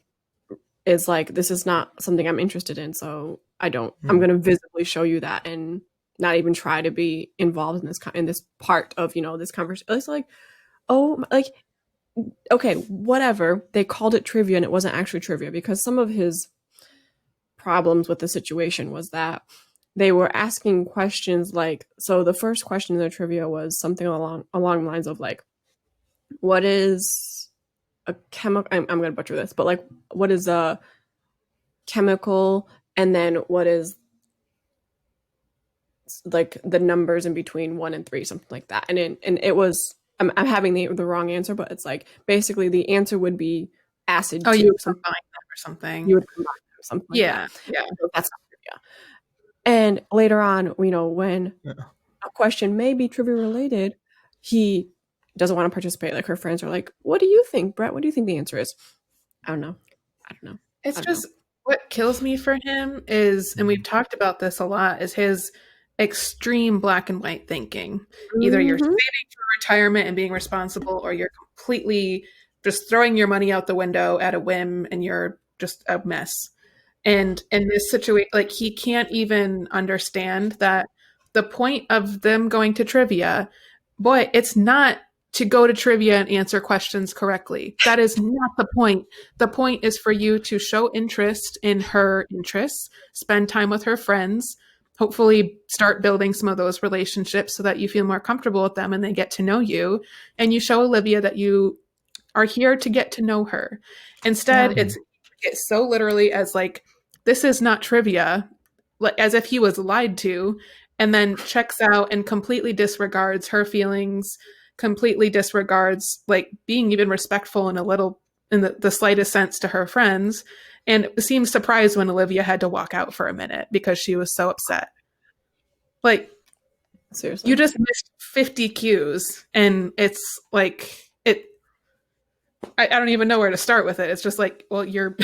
is like, this is not something I'm interested in, so I'm going to visibly show you that and not even try to be involved in this part of, this conversation. It's like, oh, like, okay, whatever. They called it trivia and it wasn't actually trivia, because some of his problems with the situation was that they were asking questions like, so the first question in the trivia was something along the lines of like, what is a chemical? I'm going to butcher this, but like, what is a chemical? And then what is like the numbers in between 1 and 3, something like that. And it was, I'm having the wrong answer, but it's like basically the answer would be acid. Oh, you would combine them or something. You would combine them or something like Yeah, that. yeah. So that's not trivia. And later on, when a question may be trivia related, he doesn't want to participate. Like her friends are like, "What do you think, Brett? What do you think the answer is?" I don't know. It's just what kills me for him is, and we've talked about this a lot, is his extreme black and white thinking. Either you're saving for retirement and being responsible, or you're completely just throwing your money out the window at a whim and you're just a mess. And in this situation, like, he can't even understand that the point of them going to trivia, boy, it's not to go to trivia and answer questions correctly. That is not the point. The point is for you to show interest in her interests, spend time with her friends, hopefully start building some of those relationships so that you feel more comfortable with them and they get to know you. And you show Olivia that you are here to get to know her. Instead, it's so literally as like, this is not trivia, as if he was lied to, and then checks out and completely disregards her feelings, completely disregards like being even respectful in the slightest sense to her friends, and seems surprised when Olivia had to walk out for a minute because she was so upset. Like, seriously, you just missed 50 cues, and it's like, I don't even know where to start with it. It's just like, well, you're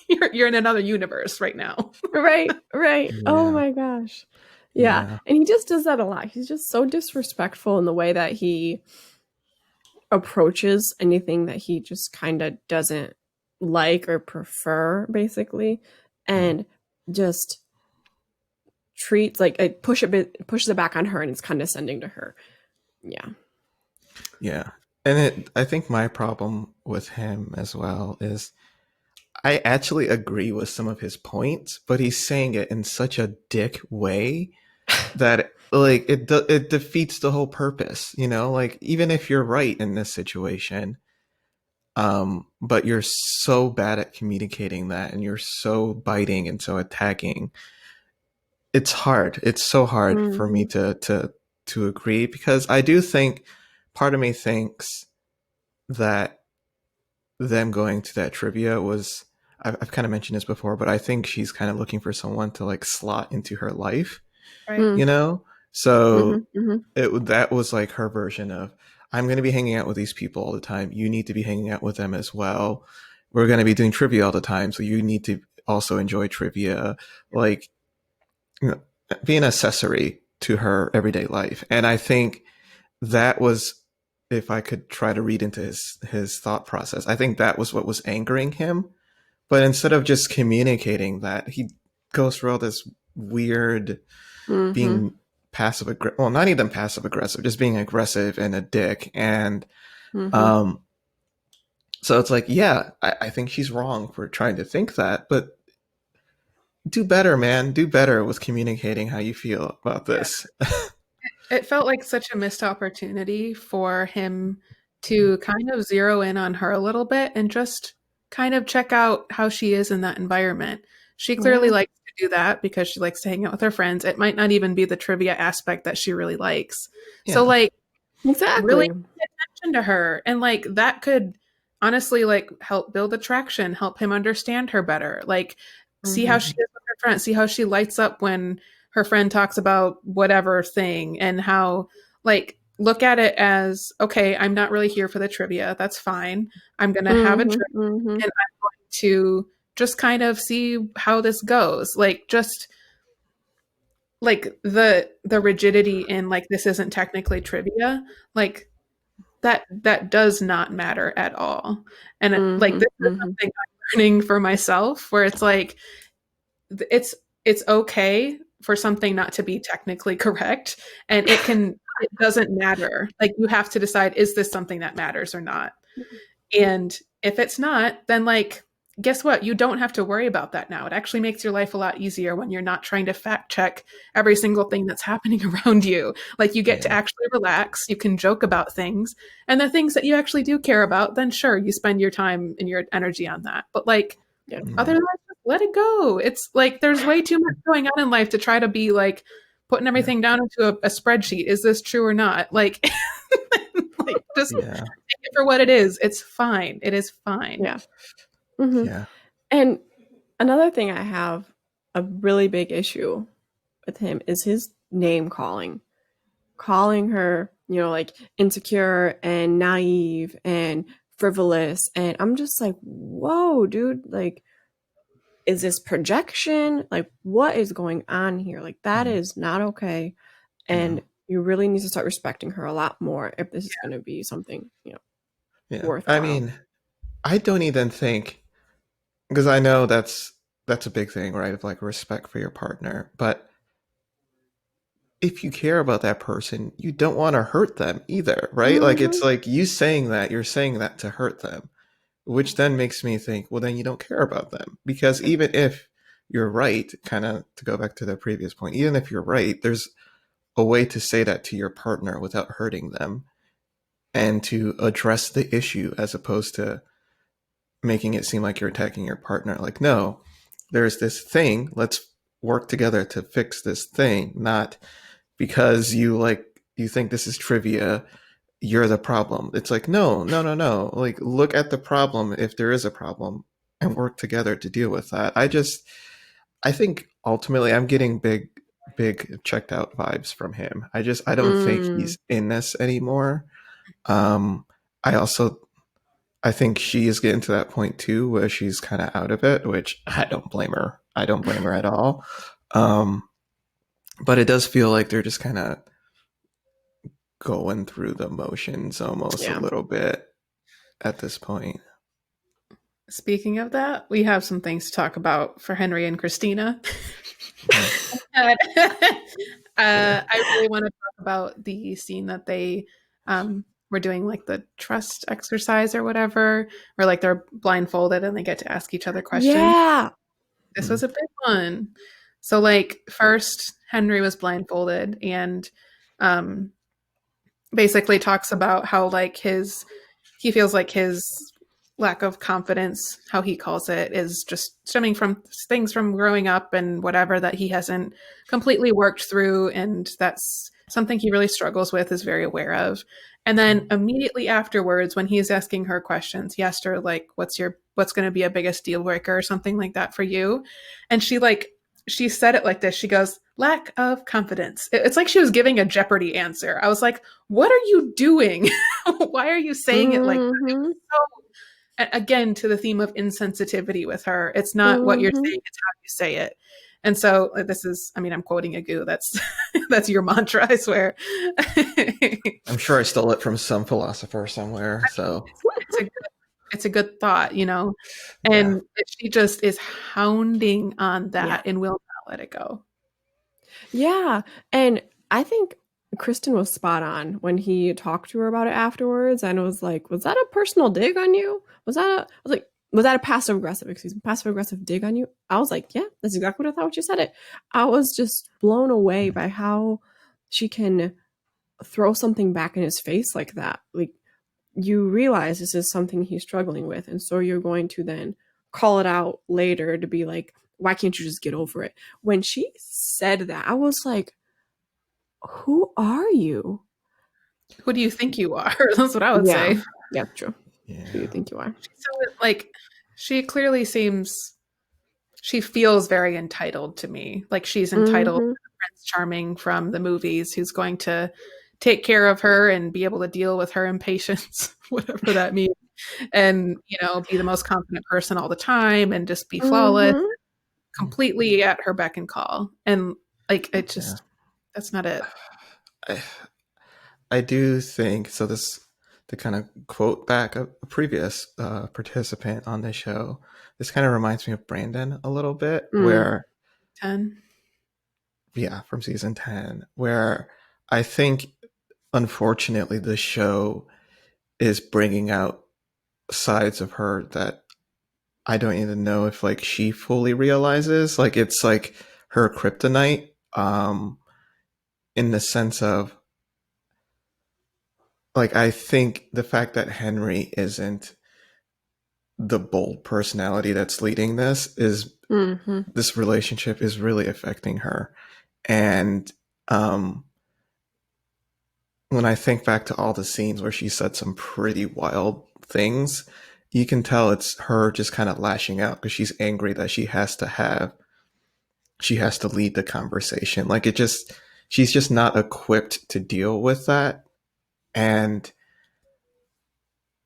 in another universe right now. Right. Yeah. Oh my gosh. Yeah. And he just does that a lot. He's just so disrespectful in the way that he approaches anything that he just kind of doesn't like or prefer, basically, and just treats like pushes it back on her, and it's condescending to her. Yeah. And I think my problem with him as well is I actually agree with some of his points, but he's saying it in such a dick way that like it defeats the whole purpose, like even if you're right in this situation, but you're so bad at communicating that and you're so biting and so attacking, it's hard. It's so hard for me to agree, because I do think part of me thinks that them going to that trivia was, I've kind of mentioned this before, but I think she's kind of looking for someone to like slot into her life, right? So that was like her version of, I'm going to be hanging out with these people all the time. You need to be hanging out with them as well. We're going to be doing trivia all the time, so you need to also enjoy trivia, like, be an accessory to her everyday life. And I think that was, if I could try to read into his thought process, I think that was what was angering him. But instead of just communicating that, he goes through all this weird being passive aggressive. Well, not even passive aggressive, just being aggressive and a dick. And so it's like, yeah, I think she's wrong for trying to think that, but do better, man. Do better with communicating how you feel about this. It felt like such a missed opportunity for him to kind of zero in on her a little bit and just kind of check out how she is in that environment. She clearly likes to do that because she likes to hang out with her friends. It might not even be the trivia aspect that she really likes. Yeah. So like, exactly, really pay attention to her. And like, that could honestly, like, help build attraction, help him understand her better. Like, see how she is with her friend, see how she lights up when her friend talks about whatever thing, and how, like, look at it as, okay, I'm not really here for the trivia. That's fine. I'm going to have a trivia, and I'm going to just kind of see how this goes. Like, just like the rigidity in, like, this isn't technically trivia, like, that does not matter at all. And like, this is something I'm learning for myself, where it's like, it's okay for something not to be technically correct, and it doesn't matter. Like, you have to decide, is this something that matters or not? And if it's not, then, like, guess what? You don't have to worry about that now. It actually makes your life a lot easier when you're not trying to fact check every single thing that's happening around you. Like, you get to actually relax. You can joke about things, and the things that you actually do care about, then sure, you spend your time and your energy on that. But, like, otherwise, just let it go. It's like, there's way too much going on in life to try to be like putting everything down into a spreadsheet. Is this true or not? Like, like, just take it for what it is. It's fine. It is fine. Yeah. Yeah. And another thing I have a really big issue with him is his name calling her, like, insecure and naive and frivolous. And I'm just like, whoa, dude, like, is this projection? Like, what is going on here? Like, that is not okay. And you really need to start respecting her a lot more if this is going to be something, worthwhile. I mean, I don't even think, because I know that's a big thing, right? Of, like, respect for your partner. But if you care about that person, you don't want to hurt them either, right? Like, it's like, you're saying that to hurt them, which then makes me think, well, then you don't care about them. Because even if you're right, kind of to go back to the previous point, even if you're right, there's a way to say that to your partner without hurting them, and to address the issue, as opposed to making it seem like you're attacking your partner. Like, no, there's this thing, let's work together to fix this thing, not because you think this is trivia, you're the problem. It's like, no. Like, look at the problem, if there is a problem, and work together to deal with that. I think ultimately I'm getting big checked out vibes from him. I don't think he's in this anymore. I think she is getting to that point too, where she's kind of out of it, which I don't blame her. I don't blame her at all. But it does feel like they're just kind of going through the motions almost a little bit at this point. Speaking of that, we have some things to talk about for Henry and Christina. I really want to talk about the scene that they were doing, like, the trust exercise or whatever, where, like, they're blindfolded and they get to ask each other questions. Yeah. This was a big one. So, like, first Henry was blindfolded and basically talks about how, like, he feels like his lack of confidence, how he calls it, is just stemming from things from growing up and whatever that he hasn't completely worked through, and that's something he really struggles with, is very aware of. And then immediately afterwards, when he's asking her questions, he asked her, like, what's going to be a biggest deal breaker or something like that for you? And she said it like this. She goes, lack of confidence. It's like she was giving a Jeopardy answer. I was like, what are you doing? Why are you saying it like that? So, again, to the theme of insensitivity with her, it's not what you're saying, it's how you say it. And so this is, I mean, I'm quoting Agu. That's your mantra, I swear. I'm sure I stole it from some philosopher somewhere. So it's a good thought, and she just is hounding on that and will not let it go. Yeah. And I think Kristen was spot on when he talked to her about it afterwards, and it was like, was that a personal dig on you? Was that a passive aggressive dig on you? I was like, yeah, that's exactly what I thought when you said it. I was just blown away by how she can throw something back in his face like that. Like, you realize this is something he's struggling with, and so you're going to then call it out later to be like, why can't you just get over it? When she said that, I was like, who are you? Who do you think you are? That's what I would say. Yeah, true. Who do you think you are? So, like, she clearly seems, she feels very entitled to me. Like she's entitled to Mm-hmm. Prince Charming from the movies who's going to take care of her and be able to deal with her impatience, whatever that means. And, you know, be the most confident person all the time and just be flawless, Mm-hmm. completely at her beck and call. And like, it just, that's not it. I do think so. This to kind of quote back a previous participant on the show. This kind of reminds me of Brandon a little bit, where 10. from season 10, where I think unfortunately the show is bringing out sides of her that I don't even know if like she fully realizes. Like it's like her kryptonite, in the sense of like I think the fact that Henry isn't the bold personality that's leading this is Mm-hmm. this relationship is really affecting her. And when I think back to all the scenes where she said some pretty wild things, you can tell it's her just kind of lashing out because she's angry that she has to lead the conversation. Like it just, she's just not equipped to deal with that. And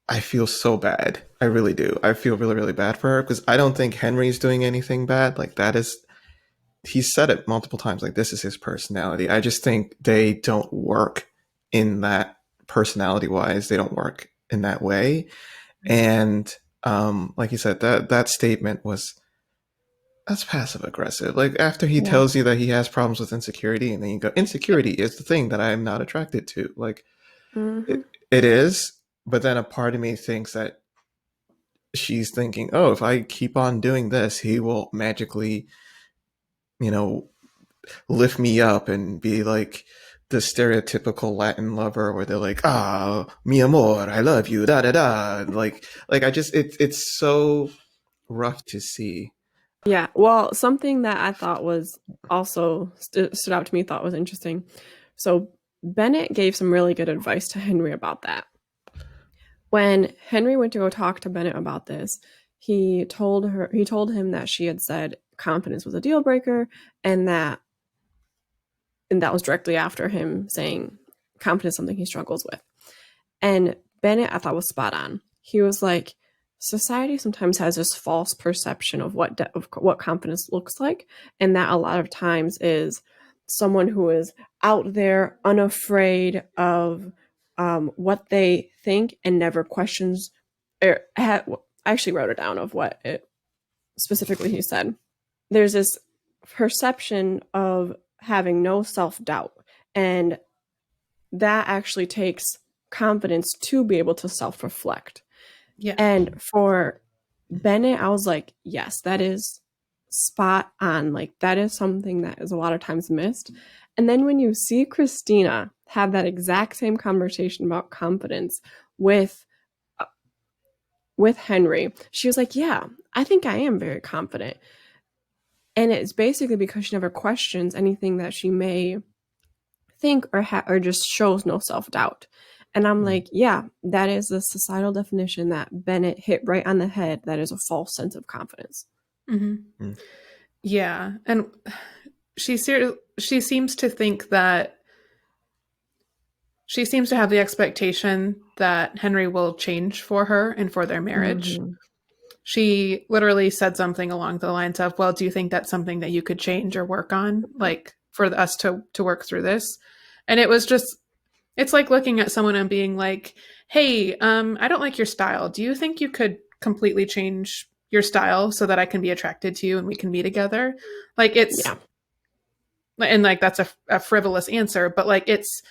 I feel so bad. I really do. I feel really, really bad for her because I don't think Henry's doing anything bad. Like that is, he's said it multiple times. Like this is his personality. I just think they don't work in that personality wise. They don't work in that way. And like you said, that statement was, that's passive aggressive. Like after he tells you that he has problems with insecurity, and then you go, insecurity is the thing that I am not attracted to. Like Mm-hmm. it is, but then a part of me thinks that she's thinking, oh, if I keep on doing this, he will magically, you know, lift me up and be like the stereotypical Latin lover where they're like, ah, mi amor, I love you, da da da. Like I just, it's so rough to see. Yeah. Well, something that I thought was also stood out to me, thought was interesting. So Bennett gave some really good advice to Henry about that. When Henry went to go talk to Bennett about this, he told him that she had said confidence was a deal breaker, and that was directly after him saying confidence is something he struggles with. And Bennett, I thought, was spot on. He was like, society sometimes has this false perception of what confidence looks like, and that a lot of times is someone who is out there, unafraid of what they think and never questions. I actually wrote it down of what it specifically he said. There's this perception of having no self-doubt, and that actually takes confidence to be able to self-reflect. Yeah. And for Bennett, I was like, yes, that is spot on. Like that is something that is a lot of times missed. And then when you see Christina have that exact same conversation about confidence with Henry, she was like, yeah, I think I am very confident. And it's basically because she never questions anything that she may think or just shows no self-doubt. And I'm like, yeah, that is the societal definition that Bennett hit right on the head. That is a false sense of confidence. Mm-hmm. Yeah. And she seems to think that she seems to have the expectation that Henry will change for her and for their marriage. Mm-hmm. She literally said something along the lines of, well, do you think that's something that you could change or work on, like for us to work through this? And it was just, it's like looking at someone and being like, hey, I don't like your style. Do you think you could completely change your style so that I can be attracted to you and we can be together? Like it's, and like that's a frivolous answer, but like it's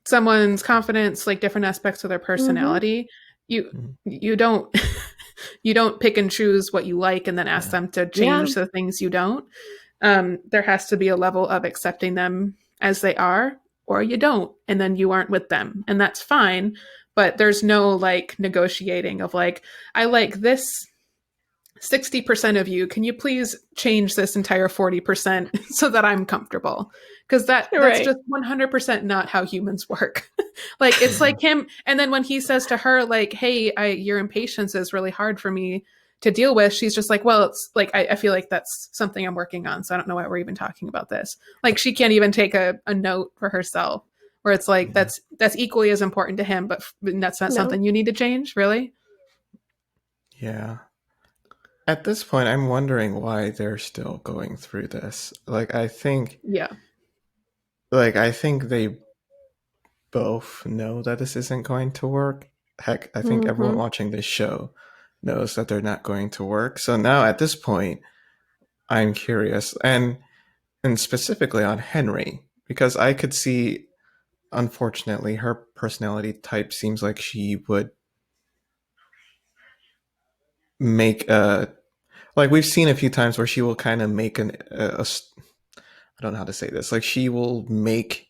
someone's confidence, like different aspects of their personality. You don't you don't pick and choose what you like and then ask them to change the things you don't. There has to be a level of accepting them as they are, or you don't, and then you aren't with them, and that's fine. But there's no like negotiating of like, I like this 60% of you, can you please change this entire 40% so that I'm comfortable? Because that's Right. just 100% not how humans work. Like, it's like him. And then when he says to her, like, hey, your impatience is really hard for me to deal with, she's just like, well, it's like, I feel like that's something I'm working on. So I don't know why we're even talking about this. Like, she can't even take a note for herself, where it's like, that's equally as important to him, but that's not something you need to change, really? Yeah. At this point, I'm wondering why they're still going through this. Like, I think they both know that this isn't going to work. Heck, I think everyone watching this show knows that they're not going to work. So now at this point, I'm curious, and specifically on Henry, because I could see, unfortunately, her personality type seems like she would make a, like we've seen a few times where she will kind of make I don't know how to say this, like she will make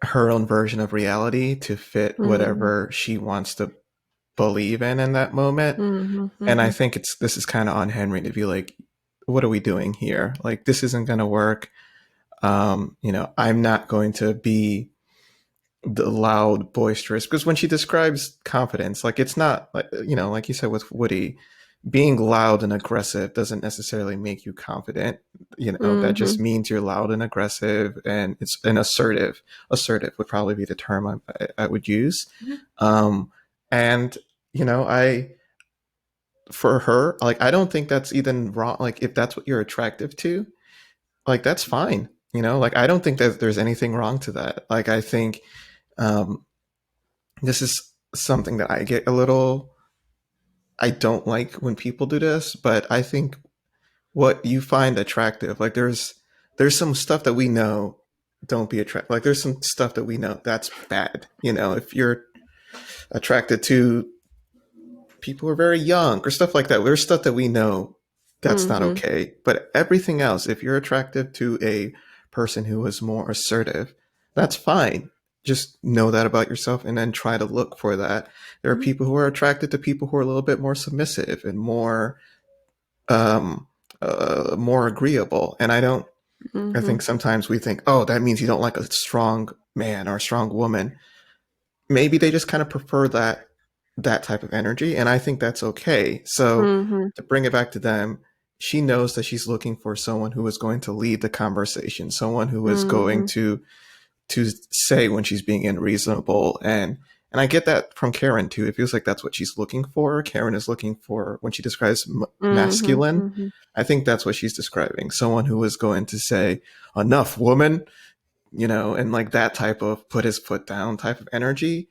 her own version of reality to fit whatever she wants to believe in that moment. And I think this is kind of on Henry to be like, what are we doing here? Like, this isn't going to work. I'm not going to be the loud, boisterous, because when she describes confidence, like, it's not like, like you said with Woody, being loud and aggressive doesn't necessarily make you confident. That just means you're loud and aggressive, and it's an assertive would probably be the term I would use. And for her, like, I don't think that's even wrong. Like, if that's what you're attractive to, like, that's fine. Like, I don't think that there's anything wrong to that. Like, I think this is something that I don't like when people do this, but I think what you find attractive, like, there's some stuff that we know don't be attractive. Like, there's some stuff that we know that's bad. If you're attracted to people who are very young or stuff like that, there's stuff that we know that's not okay. But everything else, if you're attracted to a person who is more assertive, that's fine. Just know that about yourself and then try to look for that. There are people who are attracted to people who are a little bit more submissive and more agreeable. And I think sometimes we think, oh, that means you don't like a strong man or a strong woman. Maybe they just kind of prefer that type of energy. And I think that's okay. So to bring it back to them, she knows that she's looking for someone who is going to lead the conversation, someone who is going to say when she's being unreasonable. And I get that from Karen too. It feels like that's what she's looking for. Karen is looking for, when she describes masculine, I think that's what she's describing. Someone who is going to say, enough, woman, and like that type of put his foot down type of energy.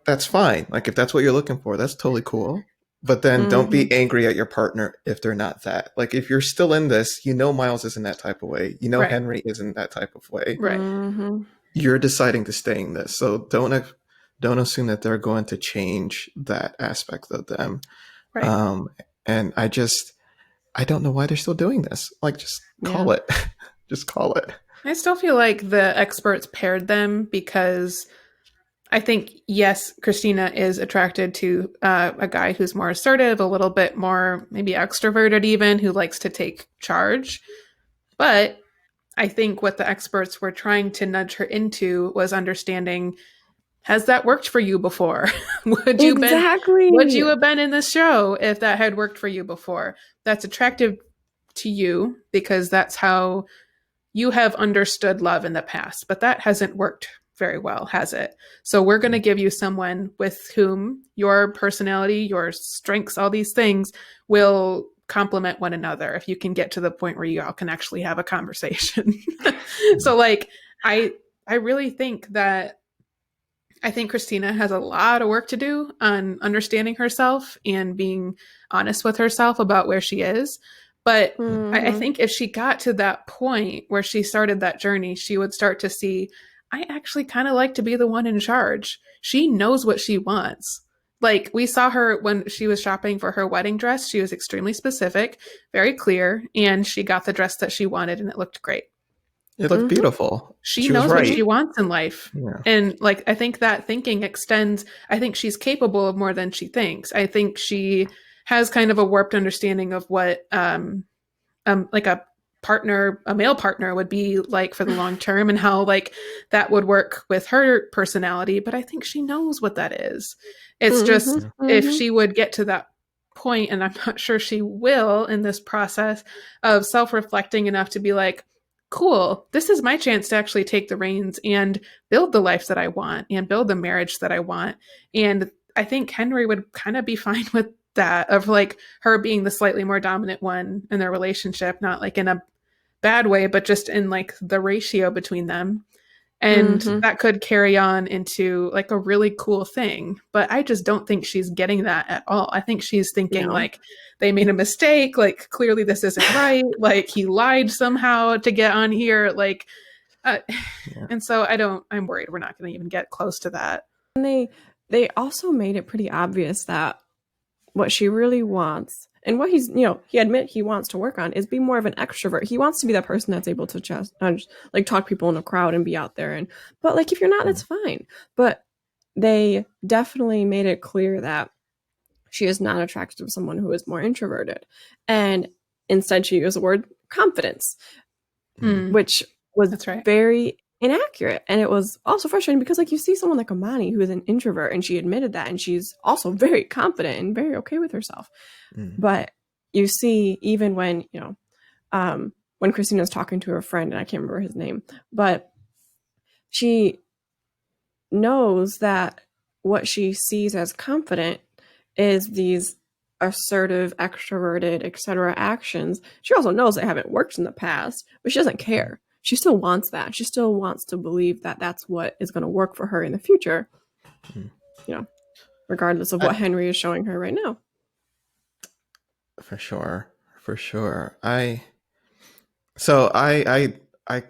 That's fine. Like, if that's what you're looking for, that's totally cool. But then don't be angry at your partner if they're not that. Like, if you're still in this, Miles isn't that type of way. Right. Henry isn't that type of way. Right. You're deciding to stay in this. So don't assume that they're going to change that aspect of them. Right. And I don't know why they're still doing this. Like, just call it. Just call it. I still feel like the experts paired them because I think, yes, Christina is attracted to a guy who's more assertive, a little bit more maybe extroverted even, who likes to take charge. But I think what the experts were trying to nudge her into was understanding, has that worked for you before? Would you have been in this show if that had worked for you before? That's attractive to you because that's how you have understood love in the past, but that hasn't worked very well, has it? So we're going to give you someone with whom your personality, your strengths, all these things will complement one another if you can get to the point where you all can actually have a conversation. So like, I really think that I think Christina has a lot of work to do on understanding herself and being honest with herself about where she is. But I think if she got to that point where she started that journey, she would start to see, I actually kind of like to be the one in charge. She knows what she wants. Like, we saw her when she was shopping for her wedding dress. She was extremely specific, very clear, and she got the dress that she wanted and it looked great. It looked beautiful. She knows what she wants in life. Yeah. And like, I think that thinking extends. I think she's capable of more than she thinks. I think she has kind of a warped understanding of what like a male partner would be like for the long term, and how like that would work with her personality. But I think she knows what that is. It's just if she would get to that point, and I'm not sure she will in this process of self-reflecting enough to be like, cool, this is my chance to actually take the reins and build the life that I want and build the marriage that I want. And I think Henry would kind of be fine with that, of like her being the slightly more dominant one in their relationship, not like in a bad way, but just in like the ratio between them. And that could carry on into like a really cool thing. But I just don't think she's getting that at all. I think she's thinking like they made a mistake. Like clearly this isn't right. Like he lied somehow to get on here. Like, and so I'm worried we're not going to even get close to that. And they also made it pretty obvious that what she really wants, and what he's, he admit he wants to work on, is be more of an extrovert. He wants to be that person that's able to just like talk to people in a crowd and be out there. But like if you're not, that's fine. But they definitely made it clear that she is not attracted to someone who is more introverted, and instead she used the word confidence, which was very inaccurate. And it was also frustrating because like you see someone like Amani who is an introvert, and she admitted that, and she's also very confident and very okay with herself. But you see, even when when Christina's talking to her friend, and I can't remember his name, but she knows that what she sees as confident is these assertive, extroverted, etc. actions. She also knows they haven't worked in the past, but she doesn't care. She still wants that. She still wants to believe that that's what is going to work for her in the future, regardless of what Henry is showing her right now. For sure. I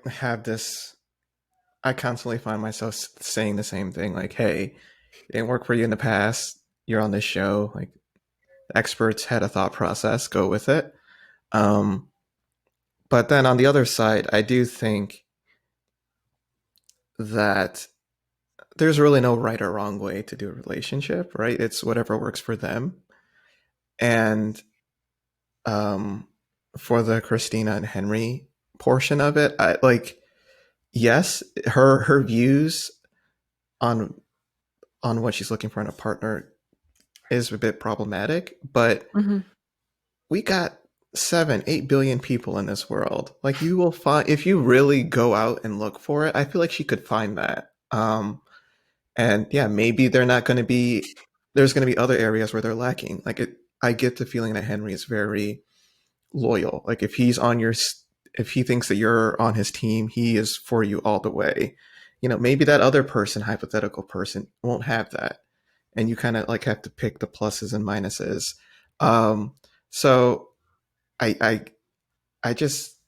have this, I constantly find myself saying the same thing, like, hey, it didn't work for you in the past. You're on this show. Like, the experts had a thought process, go with it. But then on the other side, I do think that there's really no right or wrong way to do a relationship, right? It's whatever works for them. And for the Christina and Henry portion of it, yes, her views on what she's looking for in a partner is a bit problematic, but we got 7-8 billion people in this world. Like, you will find, if you really go out and look for it, I feel like she could find that. And yeah, maybe there's going to be other areas where they're lacking. Like, I get the feeling that Henry is very loyal. Like, if he thinks that you're on his team, he is for you all the way. Maybe that other person, hypothetical person, won't have that. And you kind of like have to pick the pluses and minuses. So I just,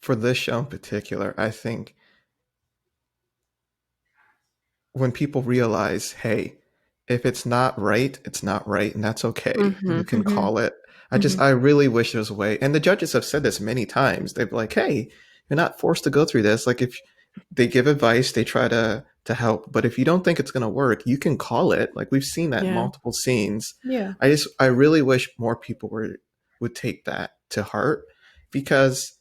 for this show in particular, I think when people realize, hey, if it's not right, it's not right, and that's okay. You can call it. I really wish there was a way. And the judges have said this many times. They've like, hey, you're not forced to go through this. Like, if they give advice, they try to help. But if you don't think it's going to work, you can call it. Like, we've seen that in multiple scenes. Yeah. I really wish more people would take that to heart, because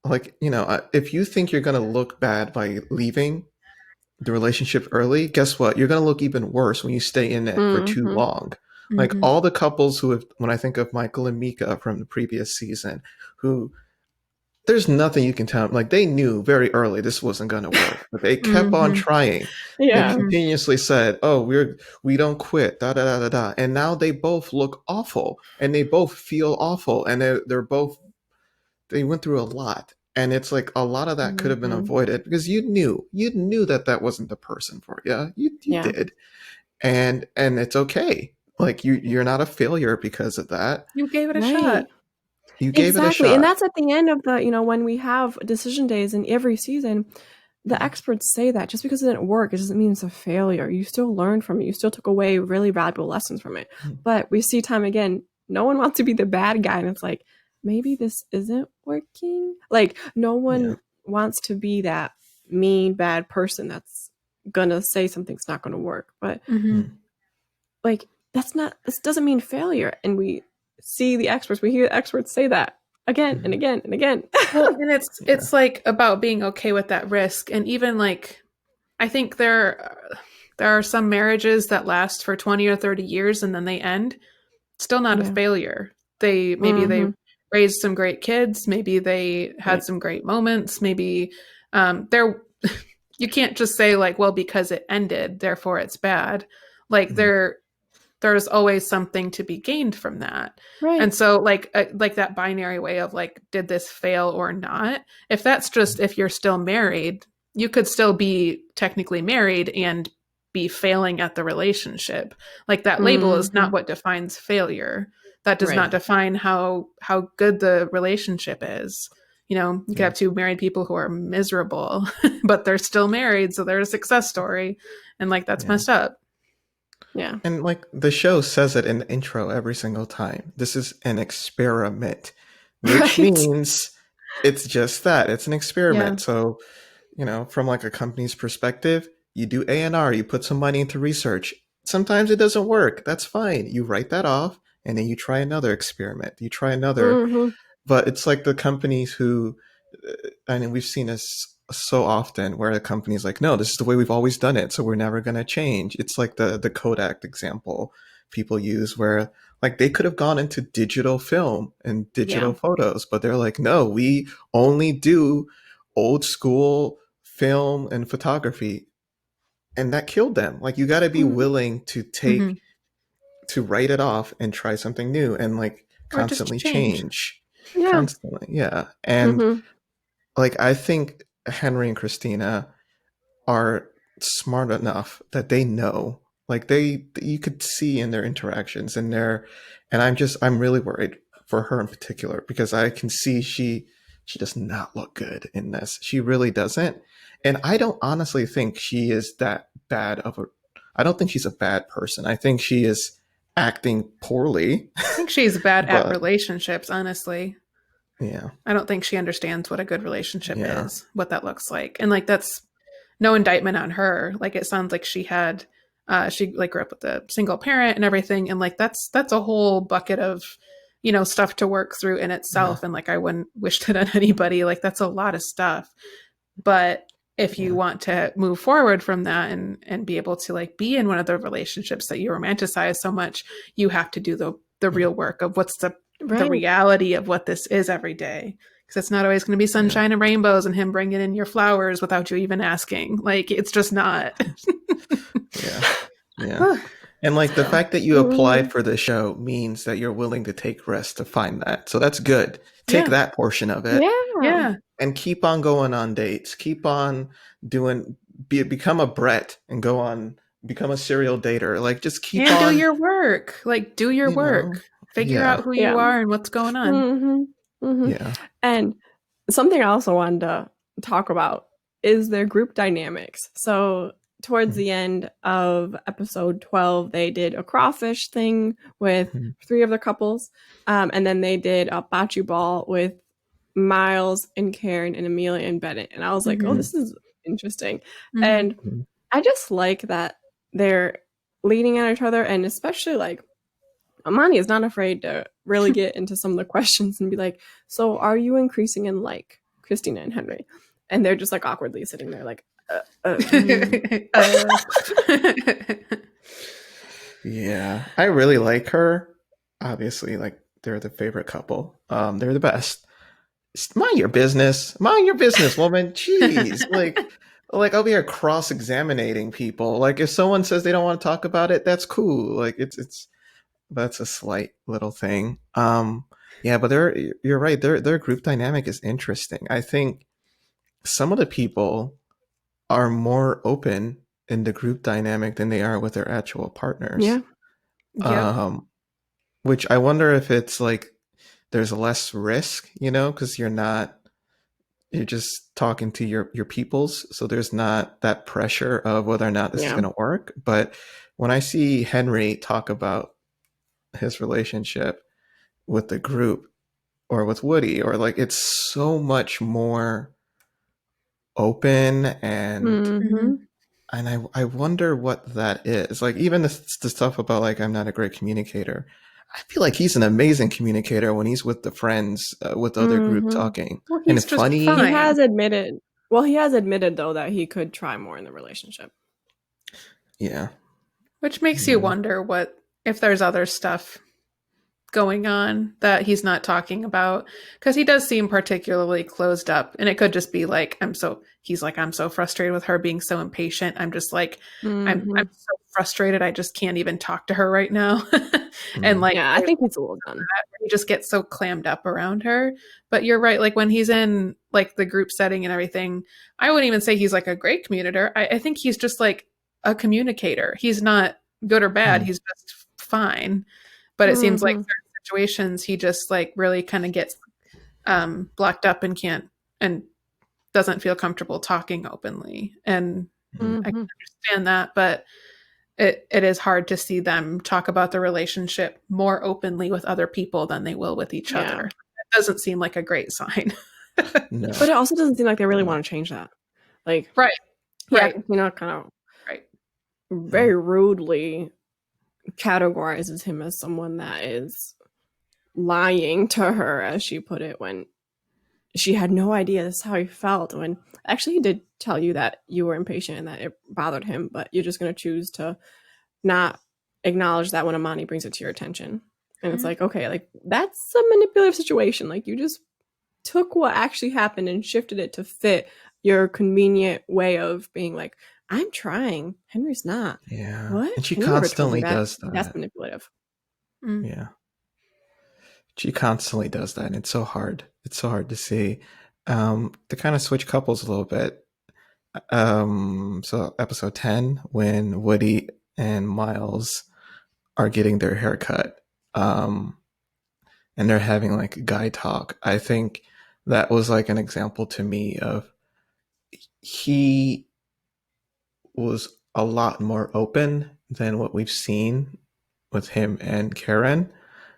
like, if you think you're going to look bad by leaving the relationship early, guess what? You're going to look even worse when you stay in it for too long. Like, all the couples who have, when I think of Michael and Mika from the previous season, who there's nothing you can tell them. Like, they knew very early this wasn't going to work, but they kept on trying. Yeah. They continuously said, oh, we don't quit, da, da, da, da, da. And now they both look awful, and they both feel awful. And they went through a lot. And it's like, a lot of that could have been avoided, because you knew that wasn't the person for you. You did. And it's okay. Like, you're not a failure because of that. You gave it a shot. You gave it a shot. And that's at the end of the, when we have decision days in every season, the experts say that just because it didn't work, it doesn't mean it's a failure. You still learned from it. You still took away really valuable lessons from it. But we see time again, no one wants to be the bad guy. And it's like, maybe this isn't working. Like, no one wants to be that mean, bad person that's going to say something's not going to work. But like, this doesn't mean failure. And we see the experts. We hear the experts say that again and again and again. Well, and it's like about being okay with that risk. And even like, I think there are some marriages that last for 20 or 30 years and then they end. Still not a failure. They raised some great kids. Maybe they had some great moments. Maybe there you can't just say like, well, because it ended, therefore it's bad. Like there's always something to be gained from that. Right. And so like that binary way of like, did this fail or not? If that's just if you're still married, you could still be technically married and be failing at the relationship. Like that label is not what defines failure. That does not define how good the relationship is. You know, you could have two married people who are miserable, but they're still married, so they're a success story. And like that's messed up. Yeah. And like the show says it in the intro every single time. This is an experiment, which means it's just that. It's an experiment. So, you know, from like a company's perspective, you do A&R, you put some money into research. Sometimes it doesn't work. That's fine. You write that off and then you try another experiment. You try another. But it's like the companies who, I mean, we've seen this so often where the company's like, no, this is the way we've always done it, so we're never going to change. It's like the Kodak example people use where like they could have gone into digital film and digital photos, but they're like, no, we only do old school film and photography. And that killed them. Like you got to be willing to take, to write it off and try something new and like constantly change. Constantly. Yeah. And like, I think Henry and Christina are smart enough that they know, like you could see in their interactions and I'm really worried for her in particular because I can see she does not look good in this. She really doesn't. And I don't honestly think she is that bad I don't think she's a bad person. I think she is acting poorly. I think she's bad at relationships, honestly. Yeah. I don't think she understands what a good relationship is, what that looks like. And like, that's no indictment on her. Like, it sounds like she like grew up with a single parent and everything. And like, that's a whole bucket of, you know, stuff to work through in itself. And like, I wouldn't wish that on anybody. Like, that's a lot of stuff. But if you want to move forward from that and be able to like be in one of the relationships that you romanticize so much, you have to do the real work of what's the reality of what this is every day. Because it's not always going to be sunshine and rainbows and him bringing in your flowers without you even asking. Like, it's just not. Yeah. And like the fact that you applied for the show means that you're willing to take risks to find that. So that's good. Take that portion of it. Yeah. And keep on going on dates. Keep on become a Brett and become a serial dater. Like just keep on. Do your work. Like do your work. Figure out who you are and what's going on. Yeah. And something I also wanted to talk about is their group dynamics. So towards the end of episode 12, they did a crawfish thing with 3 of the couples. And then they did a bocce ball with Miles and Karen and Amelia and Bennett. And I was like, oh, this is interesting. And I just like that they're leaning on each other. And especially like Amani is not afraid to really get into some of the questions and be like, so are you increasing in like Christina and Henry? And they're just like awkwardly sitting there like, Yeah, I really like her. Obviously, like they're the favorite couple. They're the best. Mind your business. Mind your business, woman. Jeez, like over here cross-examining people. Like if someone says they don't want to talk about it, that's cool. Like that's a slight little thing. Yeah, but you're right. Their group dynamic is interesting. I think some of the people are more open in the group dynamic than they are with their actual partners. Yeah. Which I wonder if it's like there's less risk, you know, because you're just talking to your peoples, so there's not that pressure of whether or not this is going to work. But when I see Henry talk about his relationship with the group or with Woody, or like it's so much more open and I wonder what that is. Like even the stuff about like I'm not a great communicator, I feel like he's an amazing communicator when he's with the friends, with other group talking. Well, And he's it's just funny. fine. He has admitted. Well, he has admitted though that he could try more in the relationship. Yeah. Which makes you wonder what if there's other stuff going on that he's not talking about, because he does seem particularly closed up, and it could just be like I'm so frustrated with her being so impatient. I'm just like I'm so frustrated I just can't even talk to her right now. And like Yeah, I think he's a little done. he just gets so clammed up around her. But you're right, like when he's in like the group setting and everything, I wouldn't even say he's like a great communicator. I think he's just like a communicator. He's not good or bad, he's just fine. But it seems like certain situations he just like really kind of gets blocked up and can't and doesn't feel comfortable talking openly. And I can understand that, but it is hard to see them talk about the relationship more openly with other people than they will with each other. It doesn't seem like a great sign. No. But it also doesn't seem like they really want to change that. Like, Right. you know, kind of very rudely categorizes him as someone that is lying to her, as she put it, when she had no idea this is how he felt. When actually he did tell you that you were impatient and that it bothered him, but you're just going to choose to not acknowledge that when Amani brings it to your attention. And it's like, okay, like that's a manipulative situation. Like you just took what actually happened and shifted it to fit your convenient way of being like, I'm trying, Henry's not. Yeah. What? And she Henry never told me constantly does that. That's manipulative. Yeah. She constantly does that, and it's so hard. It's so hard to see. To kind of switch couples a little bit. So episode 10, when Woody and Miles are getting their hair cut, and they're having like guy talk. I think that was like an example to me of he was a lot more open than what we've seen with him and Karen,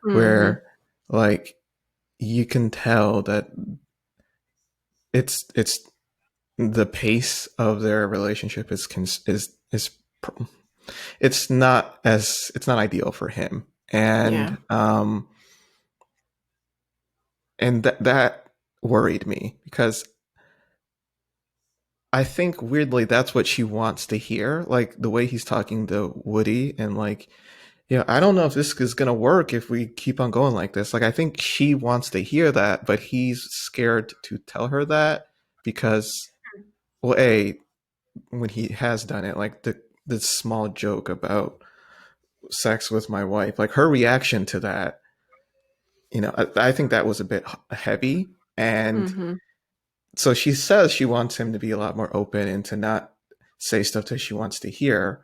where like you can tell that it's the pace of their relationship is it's not ideal for him, and and that worried me, because I think weirdly that's what she wants to hear, like the way he's talking to Woody, and like, yeah, I don't know if this is going to work if we keep on going like this. Like, I think she wants to hear that, but he's scared to tell her that because, well, when he has done it, like the small joke about sex with my wife, like her reaction to that, you know, I think that was a bit heavy. And so she says she wants him to be a lot more open and to not say stuff that she wants to hear.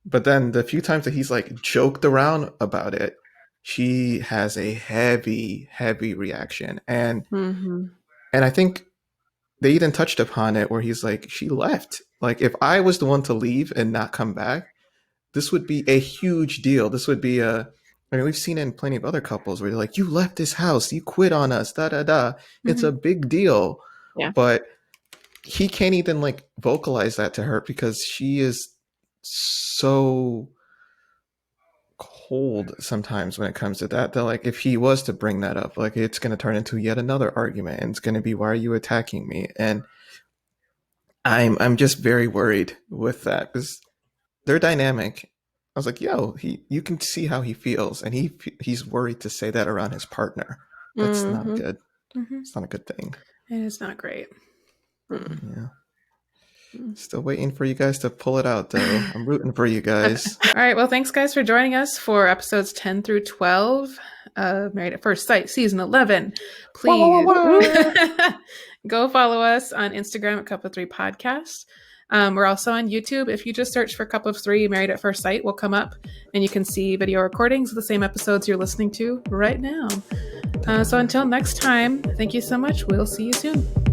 But then the few times that he's like joked around about it, she has a heavy, heavy reaction. And I think they even touched upon it where he's like, she left. Like, if I was the one to leave and not come back, this would be a huge deal. This would be I mean, we've seen it in plenty of other couples where they're like, you left this house, you quit on us, da da da. It's a big deal. Yeah. But he can't even like vocalize that to her because she is so cold sometimes when it comes to that like if he was to bring that up, like it's going to turn into yet another argument, and it's going to be, why are you attacking me? And I'm just very worried with that because they're dynamic. I was like, yo, you can see how he feels, and he's worried to say that around his partner. That's not good. It's not a good thing. And it's not great. Yeah. Still waiting for you guys to pull it out, though. I'm rooting for you guys. All right. Well, thanks, guys, for joining us for episodes 10 through 12 of Married at First Sight, Season 11. Please go follow us on Instagram at Cup of Three Podcast. We're also on YouTube. If you just search for Cup of Three Married at First Sight, we'll come up, and you can see video recordings of the same episodes you're listening to right now. So until next time, thank you so much. We'll see you soon.